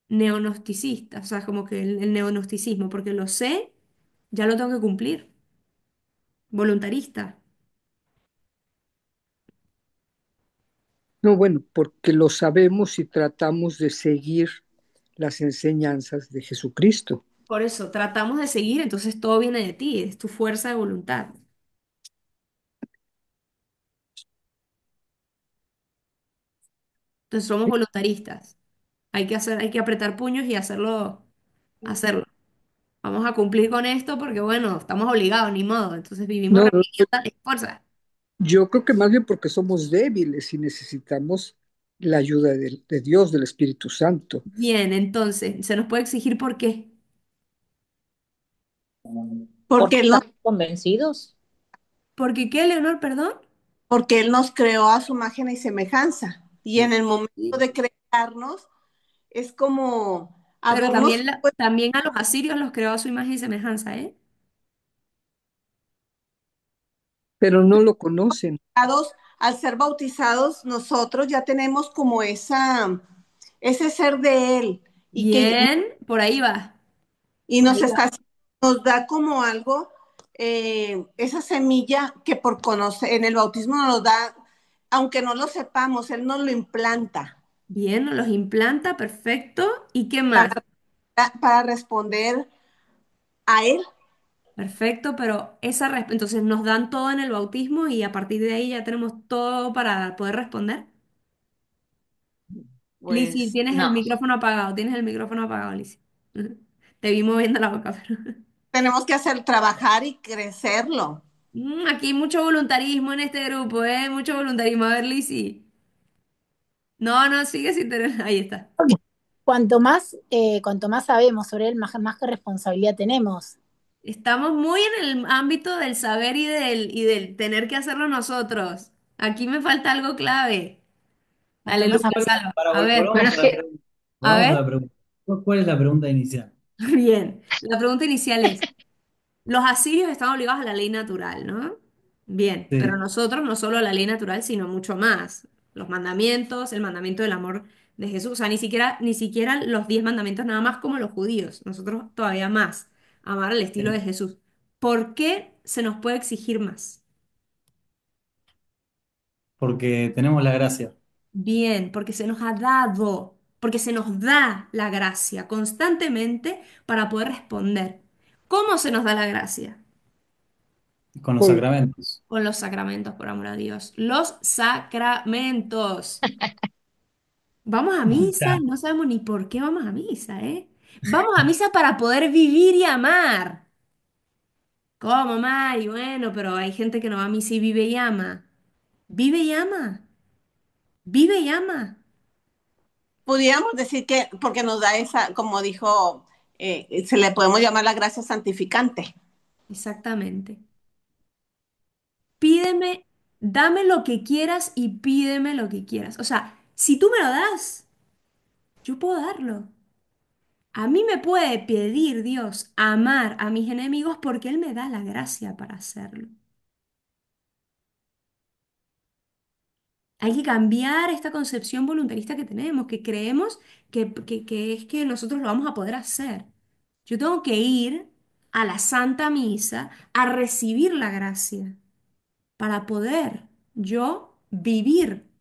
neognosticistas, o sea, como que el neognosticismo, porque lo sé, ya lo tengo que cumplir. Voluntarista. No, bueno, porque lo sabemos y tratamos de seguir las enseñanzas de Jesucristo. Por eso tratamos de seguir, entonces todo viene de ti, es tu fuerza de voluntad. Entonces somos voluntaristas. Hay que apretar puños y hacerlo. Vamos a cumplir con esto porque, bueno, estamos obligados, ni modo. Entonces vivimos No, no, reprimiendo la fuerza. yo creo que más bien porque somos débiles y necesitamos la ayuda de Dios, del Espíritu Santo. Bien, entonces, se nos puede exigir por qué. Porque Porque Él nos, estamos convencidos. ¿Por qué, Leonor, perdón? porque Él nos creó a su imagen y semejanza. Y en el momento Sí. de crearnos, es como Pero habernos, también a los asirios los creó a su imagen y semejanza, ¿eh? Pero no lo conocen. al ser bautizados, nosotros ya tenemos como ese ser de Él y que Bien, por ahí va, y por nos ahí va. está, nos da como algo, esa semilla que por conocer, en el bautismo nos da, aunque no lo sepamos, Él nos lo implanta Bien, nos los implanta, perfecto. ¿Y qué más? para, para responder a Él. Perfecto, pero entonces nos dan todo en el bautismo y a partir de ahí ya tenemos todo para poder responder. Lizzy, Pues tienes el no, micrófono apagado, tienes el micrófono apagado, Lizzy. Te vi moviendo la boca, pero... Tenemos que hacer trabajar y crecerlo. Aquí hay mucho voluntarismo en este grupo, ¿eh? Mucho voluntarismo. A ver, Lizzy. No, no, sigue sin tener... Ahí está. Cuanto más sabemos sobre él, más que responsabilidad tenemos. Estamos muy en el ámbito del saber y del tener que hacerlo nosotros. Aquí me falta algo clave. Cuanto Dale, más Lucas, salva. A ver, bueno, Volvamos es a la que pregunta. a Volvamos a ver. la pregunta. ¿Cuál es la pregunta inicial? Bien. La pregunta inicial es, los asirios están obligados a la ley natural, ¿no? Bien, pero Sí. nosotros no solo a la ley natural, sino mucho más. Los mandamientos, el mandamiento del amor de Jesús, o sea, ni siquiera los 10 mandamientos nada más como los judíos, nosotros todavía más, amar al estilo de Jesús. ¿Por qué se nos puede exigir más? Porque tenemos la gracia Bien, porque se nos ha dado, porque se nos da la gracia constantemente para poder responder. ¿Cómo se nos da la gracia? con los Con- sacramentos. Con los sacramentos, por amor a Dios. Los sacramentos. Vamos a misa, Ya. no sabemos ni por qué vamos a misa, ¿eh? Vamos a misa para poder vivir y amar. ¿Cómo, Mari? Bueno, pero hay gente que no va a misa y vive y ama. Vive y ama. Vive y ama. Pudiéramos decir que, porque nos da esa, como dijo, se le podemos llamar la gracia santificante. Exactamente. Pídeme, dame lo que quieras y pídeme lo que quieras. O sea, Si tú me lo das, yo puedo darlo. A mí me puede pedir Dios amar a mis enemigos porque Él me da la gracia para hacerlo. Hay que cambiar esta concepción voluntarista que tenemos, que creemos que es que nosotros lo vamos a poder hacer. Yo tengo que ir a la Santa Misa a recibir la gracia para poder yo vivir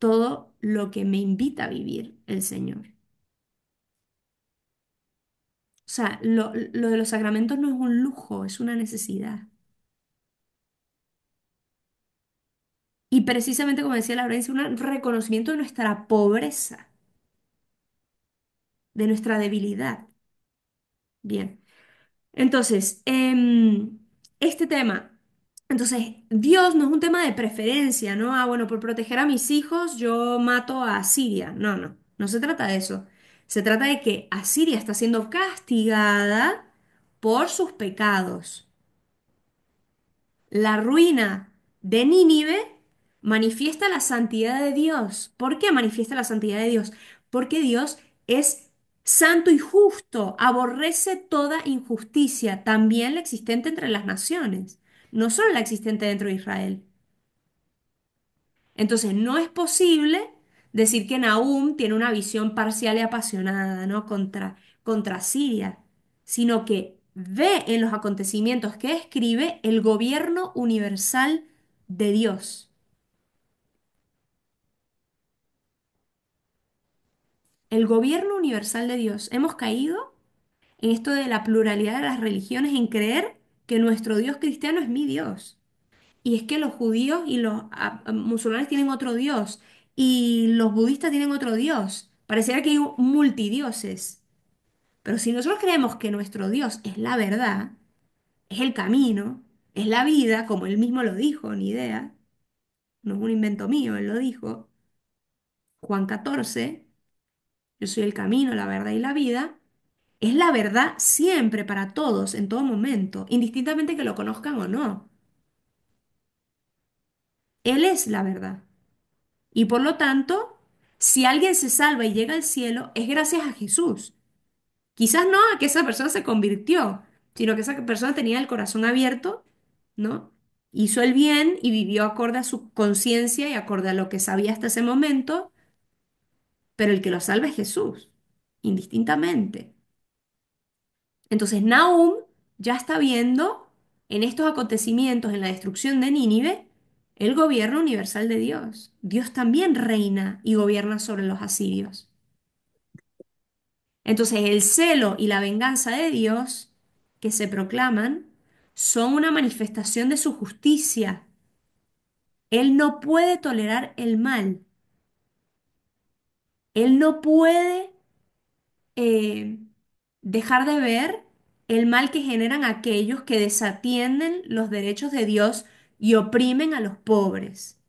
todo lo que me invita a vivir el Señor. O sea, lo de los sacramentos no es un lujo, es una necesidad. Y precisamente como decía Laurencia, un reconocimiento de nuestra pobreza, de nuestra debilidad. Bien. Entonces, este tema, entonces, Dios no es un tema de preferencia, ¿no? Ah, bueno, por proteger a mis hijos yo mato a Asiria. No, no, no se trata de eso. Se trata de que Asiria está siendo castigada por sus pecados. La ruina de Nínive manifiesta la santidad de Dios. ¿Por qué manifiesta la santidad de Dios? Porque Dios es santo y justo, aborrece toda injusticia, también la existente entre las naciones, no solo la existente dentro de Israel. Entonces, no es posible decir que Nahum tiene una visión parcial y apasionada, ¿no? contra Siria, sino que ve en los acontecimientos que escribe el gobierno universal de Dios. El gobierno universal de Dios. Hemos caído en esto de la pluralidad de las religiones, en creer que nuestro Dios cristiano es mi Dios. Y es que los judíos y los musulmanes tienen otro Dios y los budistas tienen otro Dios. Pareciera que hay multidioses. Pero si nosotros creemos que nuestro Dios es la verdad, es el camino, es la vida, como él mismo lo dijo, ni idea, no es un invento mío, él lo dijo, Juan 14, yo soy el camino, la verdad y la vida, es la verdad siempre para todos, en todo momento, indistintamente que lo conozcan o no. Él es la verdad. Y por lo tanto, si alguien se salva y llega al cielo, es gracias a Jesús. Quizás no a que esa persona se convirtió, sino que esa persona tenía el corazón abierto, ¿no? Hizo el bien y vivió acorde a su conciencia y acorde a lo que sabía hasta ese momento, pero el que lo salva es Jesús, indistintamente. Entonces, Nahum ya está viendo en estos acontecimientos, en la destrucción de Nínive, el gobierno universal de Dios. Dios también reina y gobierna sobre los asirios. Entonces, el celo y la venganza de Dios que se proclaman son una manifestación de su justicia. Él no puede tolerar el mal. Él no puede eh, dejar de ver el mal que generan aquellos que desatienden los derechos de Dios y oprimen a los pobres,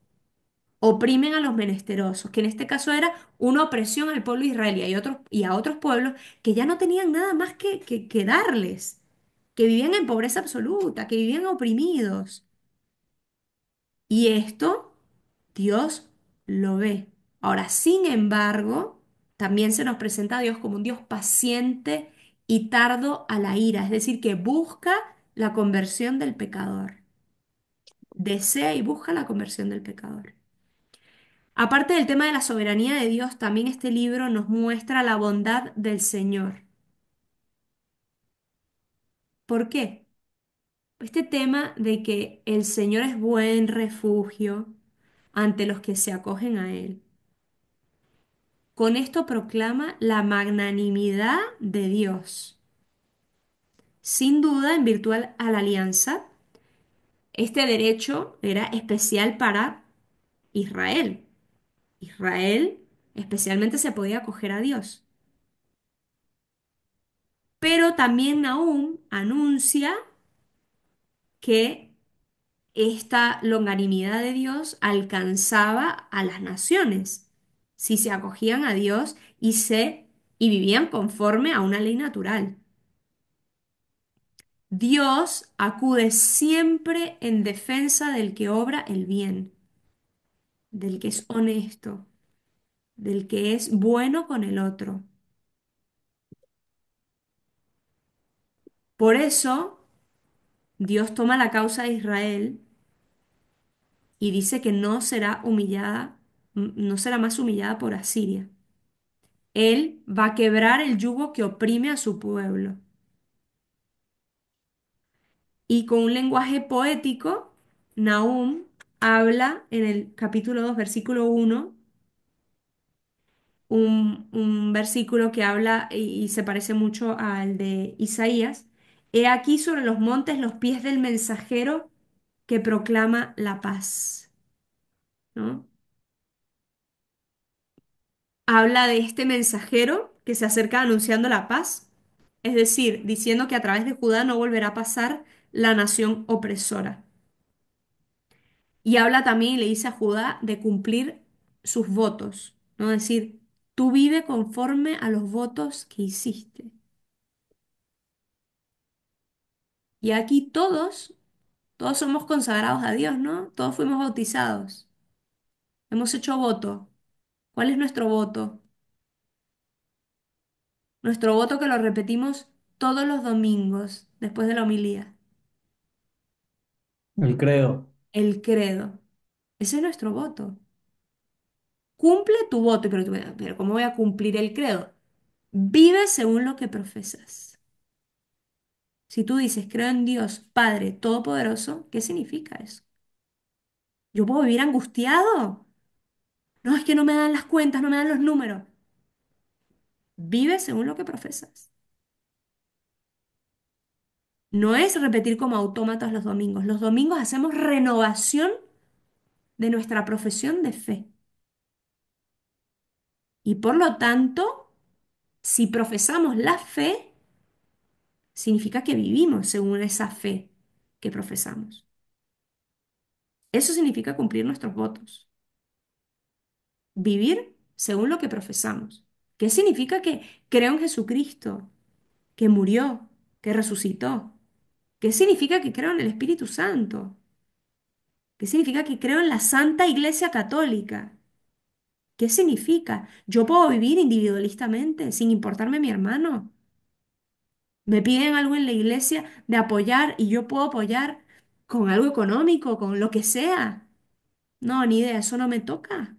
oprimen a los menesterosos, que en este caso era una opresión al pueblo israelí y a otros pueblos que ya no tenían nada más que darles, que vivían en pobreza absoluta, que vivían oprimidos. Y esto Dios lo ve. Ahora, sin embargo, también se nos presenta a Dios como un Dios paciente y tardo a la ira, es decir, que busca la conversión del pecador. Desea y busca la conversión del pecador. Aparte del tema de la soberanía de Dios, también este libro nos muestra la bondad del Señor. ¿Por qué? Este tema de que el Señor es buen refugio ante los que se acogen a Él. Con esto proclama la magnanimidad de Dios. Sin duda, en virtud a la alianza, este derecho era especial para Israel. Israel especialmente se podía acoger a Dios. Pero también Nahum anuncia que esta longanimidad de Dios alcanzaba a las naciones si se acogían a Dios y vivían conforme a una ley natural. Dios acude siempre en defensa del que obra el bien. del que es honesto, del que es bueno con el otro. Por eso Dios toma la causa de Israel y dice que no será humillada, no será más humillada por Asiria. Él va a quebrar el yugo que oprime a su pueblo. Y con un lenguaje poético, Nahum habla en el capítulo 2 versículo 1, un versículo que habla y se parece mucho al de Isaías. He aquí sobre los montes los pies del mensajero que proclama la paz, ¿no? Habla de este mensajero que se acerca anunciando la paz, es decir, diciendo que a través de Judá no volverá a pasar la nación opresora. Y habla también y le dice a Judá de cumplir sus votos, ¿no? Es decir, tú vive conforme a los votos que hiciste. Y aquí todos somos consagrados a Dios, ¿no? Todos fuimos bautizados. Hemos hecho voto. ¿Cuál es nuestro voto? Nuestro voto que lo repetimos todos los domingos después de la homilía. El credo. El credo. Ese es nuestro voto. Cumple tu voto, pero, pero ¿cómo voy a cumplir el credo? Vive según lo que profesas. Si tú dices, creo en Dios, Padre Todopoderoso, ¿qué significa eso? ¿Yo puedo vivir angustiado? No, es que no me dan las cuentas, no me dan los números. Vive según lo que profesas. No es repetir como autómatas los domingos. Los domingos hacemos renovación de nuestra profesión de fe. Y por lo tanto, si profesamos la fe, significa que vivimos según esa fe que profesamos. Eso significa cumplir nuestros votos. Vivir según lo que profesamos. ¿Qué significa que creo en Jesucristo, que murió, que resucitó? ¿Qué significa que creo en el Espíritu Santo? ¿Qué significa que creo en la Santa Iglesia Católica? ¿Qué significa? ¿Yo puedo vivir individualistamente sin importarme mi hermano? Me piden algo en la iglesia de apoyar y yo puedo apoyar con algo económico, con lo que sea. No, ni idea, eso no me toca.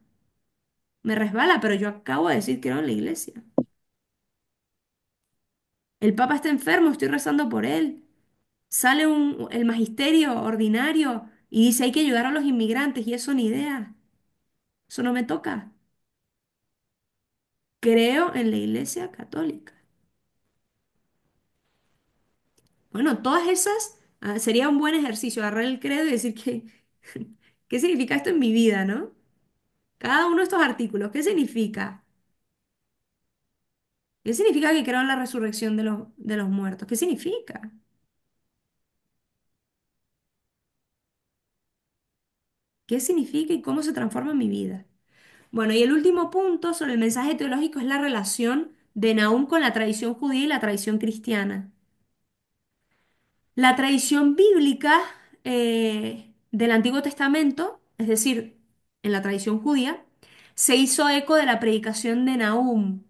Me resbala, pero yo acabo de decir que no en la iglesia. El Papa está enfermo, estoy rezando por él. Sale el magisterio ordinario y dice hay que ayudar a los inmigrantes y eso ni idea. Eso no me toca. Creo en la iglesia católica. Bueno, todas esas sería un buen ejercicio, agarrar el credo y decir que, ¿qué significa esto en mi vida, no? Cada uno de estos artículos, ¿qué significa? ¿Qué significa que creo en la resurrección de los muertos? ¿Qué significa? ¿Qué significa y cómo se transforma mi vida? Bueno, y el último punto sobre el mensaje teológico es la relación de Nahum con la tradición judía y la tradición cristiana. La tradición bíblica del Antiguo Testamento, es decir, en la tradición judía, se hizo eco de la predicación de Nahum,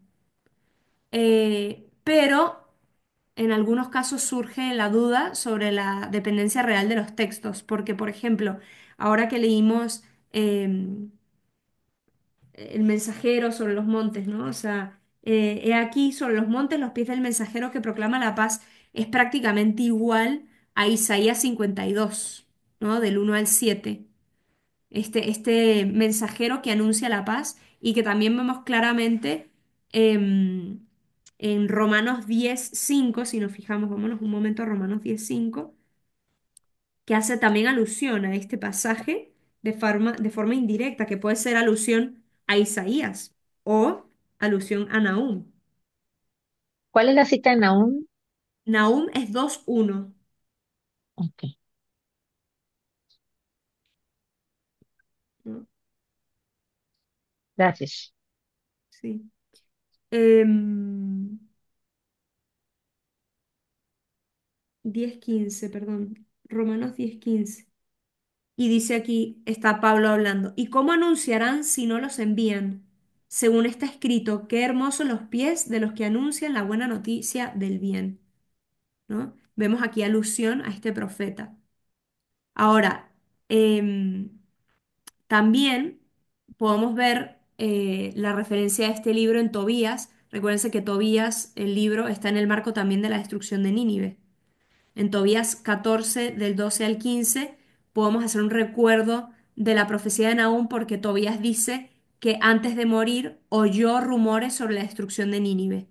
pero en algunos casos surge la duda sobre la dependencia real de los textos, porque, por ejemplo, ahora que leímos el mensajero sobre los montes, ¿no? O sea, he aquí sobre los montes los pies del mensajero que proclama la paz es prácticamente igual a Isaías 52, ¿no? Del 1 al 7. Este mensajero que anuncia la paz y que también vemos claramente en Romanos 10:5, si nos fijamos, vámonos un momento a Romanos 10:5, que hace también alusión a este pasaje de forma indirecta, que puede ser alusión a Isaías o alusión a Nahum. ¿Cuál es la cita en Nahum? Nahum es 2:1. Ok, ¿No? gracias. Sí. Em, 10:15, perdón. Romanos 10:15. Y dice aquí, está Pablo hablando, ¿y cómo anunciarán si no los envían? Según está escrito, qué hermosos los pies de los que anuncian la buena noticia del bien, ¿no? Vemos aquí alusión a este profeta. Ahora, em, también podemos ver la referencia a este libro en Tobías. Recuérdense que Tobías, el libro, está en el marco también de la destrucción de Nínive. En Tobías 14, del 12 al 15, podemos hacer un recuerdo de la profecía de Nahum porque Tobías dice que antes de morir oyó rumores sobre la destrucción de Nínive,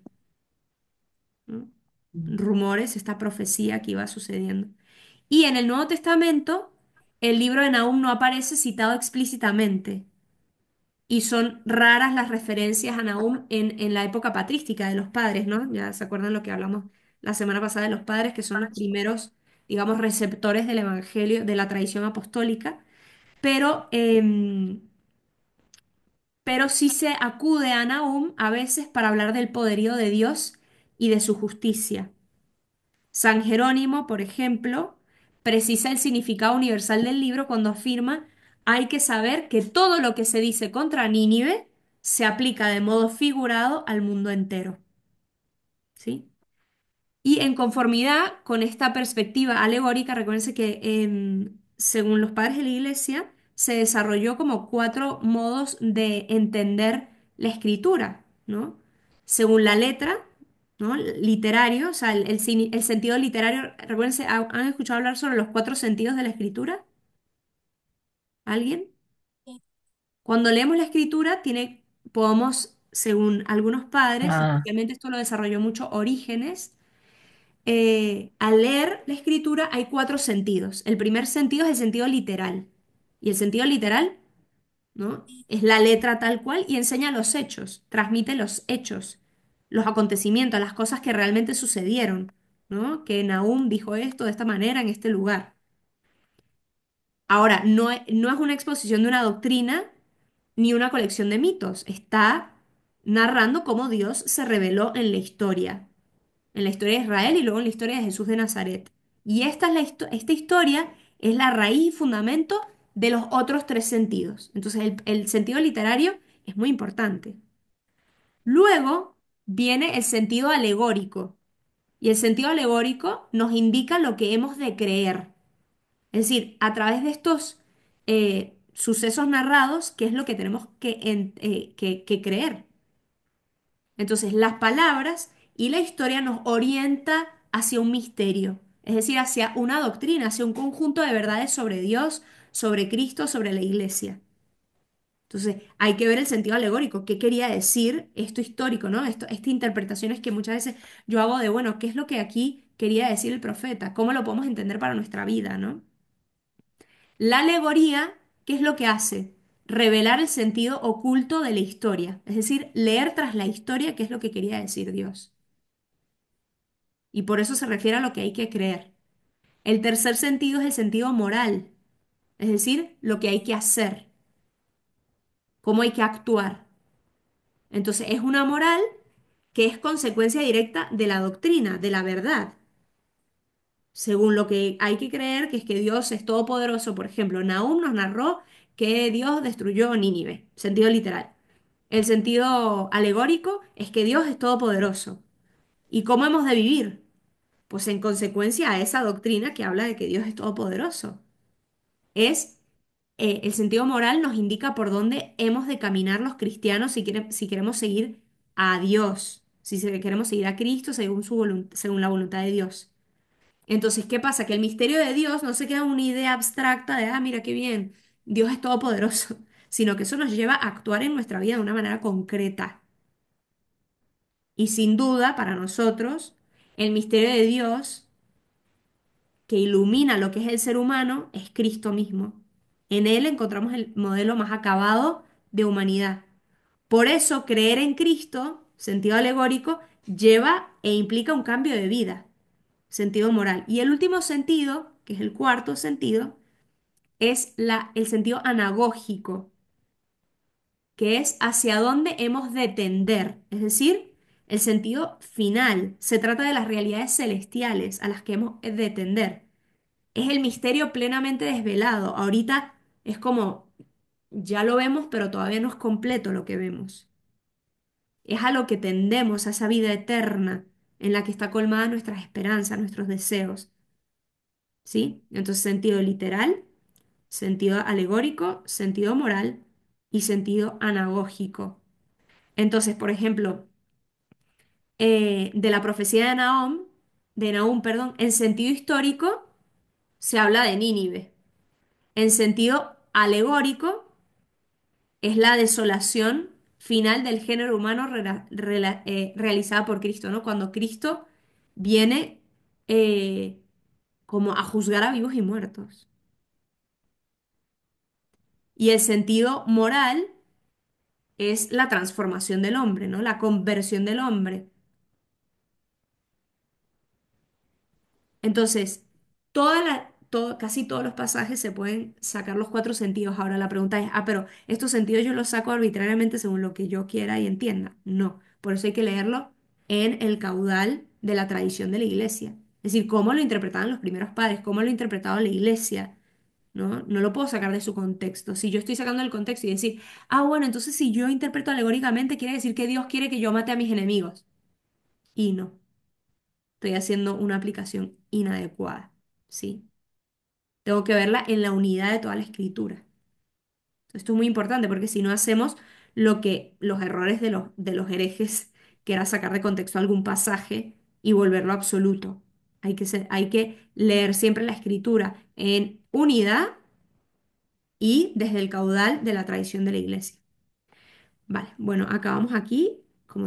¿no? Rumores, esta profecía que iba sucediendo. Y en el Nuevo Testamento, el libro de Nahum no aparece citado explícitamente. Y son raras las referencias a Nahum en la época patrística de los padres, ¿no? Ya se acuerdan lo que hablamos la semana pasada de los padres, que son los primeros, digamos, receptores del evangelio, de la tradición apostólica, pero, pero sí se acude a Nahum a veces para hablar del poderío de Dios y de su justicia. San Jerónimo, por ejemplo, precisa el significado universal del libro cuando afirma: hay que saber que todo lo que se dice contra Nínive se aplica de modo figurado al mundo entero, ¿sí? Y en conformidad con esta perspectiva alegórica, recuérdense que según los padres de la Iglesia se desarrolló como cuatro modos de entender la escritura, ¿no? Según la letra, ¿no? Literario, o sea, el sentido literario. Recuérdense, ¿han escuchado hablar sobre los cuatro sentidos de la escritura? ¿Alguien? Cuando leemos la escritura, podemos, según algunos padres, Ah, especialmente esto lo desarrolló mucho Orígenes, al leer la escritura hay cuatro sentidos. El primer sentido es el sentido literal. Y el sentido literal, ¿no? Es la letra tal cual y enseña los hechos, transmite los hechos, los acontecimientos, las cosas que realmente sucedieron, ¿no? Que Nahum dijo esto de esta manera en este lugar. Ahora, no es una exposición de una doctrina ni una colección de mitos. Está narrando cómo Dios se reveló en la historia de Israel y luego en la historia de Jesús de Nazaret. Y esta historia es la raíz y fundamento de los otros tres sentidos. Entonces, el sentido literario es muy importante. Luego viene el sentido alegórico. Y el sentido alegórico nos indica lo que hemos de creer. Es decir, a través de estos sucesos narrados, ¿qué es lo que tenemos que creer? Entonces, las palabras y la historia nos orienta hacia un misterio, es decir, hacia una doctrina, hacia un conjunto de verdades sobre Dios, sobre Cristo, sobre la iglesia. Entonces, hay que ver el sentido alegórico, qué quería decir esto histórico, ¿no? Esta interpretación es que muchas veces yo hago de, bueno, ¿qué es lo que aquí quería decir el profeta? ¿Cómo lo podemos entender para nuestra vida, ¿no? La alegoría, ¿qué es lo que hace? Revelar el sentido oculto de la historia, es decir, leer tras la historia qué es lo que quería decir Dios. Y por eso se refiere a lo que hay que creer. El tercer sentido es el sentido moral, es decir, lo que hay que hacer, cómo hay que actuar. Entonces, es una moral que es consecuencia directa de la doctrina, de la verdad. Según lo que hay que creer, que es que Dios es todopoderoso. Por ejemplo, Nahum nos narró que Dios destruyó Nínive, sentido literal. El sentido alegórico es que Dios es todopoderoso. ¿Y cómo hemos de vivir? Pues en consecuencia a esa doctrina que habla de que Dios es todopoderoso. Es el sentido moral nos indica por dónde hemos de caminar los cristianos si queremos seguir a Dios, queremos seguir a Cristo según según la voluntad de Dios. Entonces, ¿qué pasa? Que el misterio de Dios no se queda en una idea abstracta de, mira qué bien, Dios es todopoderoso, sino que eso nos lleva a actuar en nuestra vida de una manera concreta. Y sin duda, para nosotros, el misterio de Dios que ilumina lo que es el ser humano es Cristo mismo. En Él encontramos el modelo más acabado de humanidad. Por eso, creer en Cristo, sentido alegórico, lleva e implica un cambio de vida, sentido moral. Y el último sentido, que es el cuarto sentido, es el sentido anagógico, que es hacia dónde hemos de tender, es decir, el sentido final. Se trata de las realidades celestiales a las que hemos de tender. Es el misterio plenamente desvelado. Ahorita es como, ya lo vemos, pero todavía no es completo lo que vemos. Es a lo que tendemos, a esa vida eterna en la que está colmada nuestras esperanzas, nuestros deseos. ¿Sí? Entonces, sentido literal, sentido alegórico, sentido moral y sentido anagógico. Entonces, por ejemplo, de la profecía de Nahum, perdón, en sentido histórico se habla de Nínive. En sentido alegórico es la desolación final del género humano realizada por Cristo, ¿no? Cuando Cristo viene eh, como a juzgar a vivos y muertos. Y el sentido moral es la transformación del hombre, ¿no? La conversión del hombre. Entonces, casi todos los pasajes se pueden sacar los cuatro sentidos. Ahora la pregunta es, pero estos sentidos yo los saco arbitrariamente según lo que yo quiera y entienda. No, por eso hay que leerlo en el caudal de la tradición de la iglesia. Es decir, cómo lo interpretaban los primeros padres, cómo lo interpretaba la iglesia, ¿no? No lo puedo sacar de su contexto. Si yo estoy sacando el contexto y decir, bueno, entonces si yo interpreto alegóricamente, quiere decir que Dios quiere que yo mate a mis enemigos. Y no, estoy haciendo una aplicación inadecuada, ¿sí? Tengo que verla en la unidad de toda la escritura. Esto es muy importante porque si no hacemos lo que los errores de los herejes, que era sacar de contexto algún pasaje y volverlo absoluto. Hay que leer siempre la escritura en unidad y desde el caudal de la tradición de la iglesia. Vale, bueno, acabamos aquí.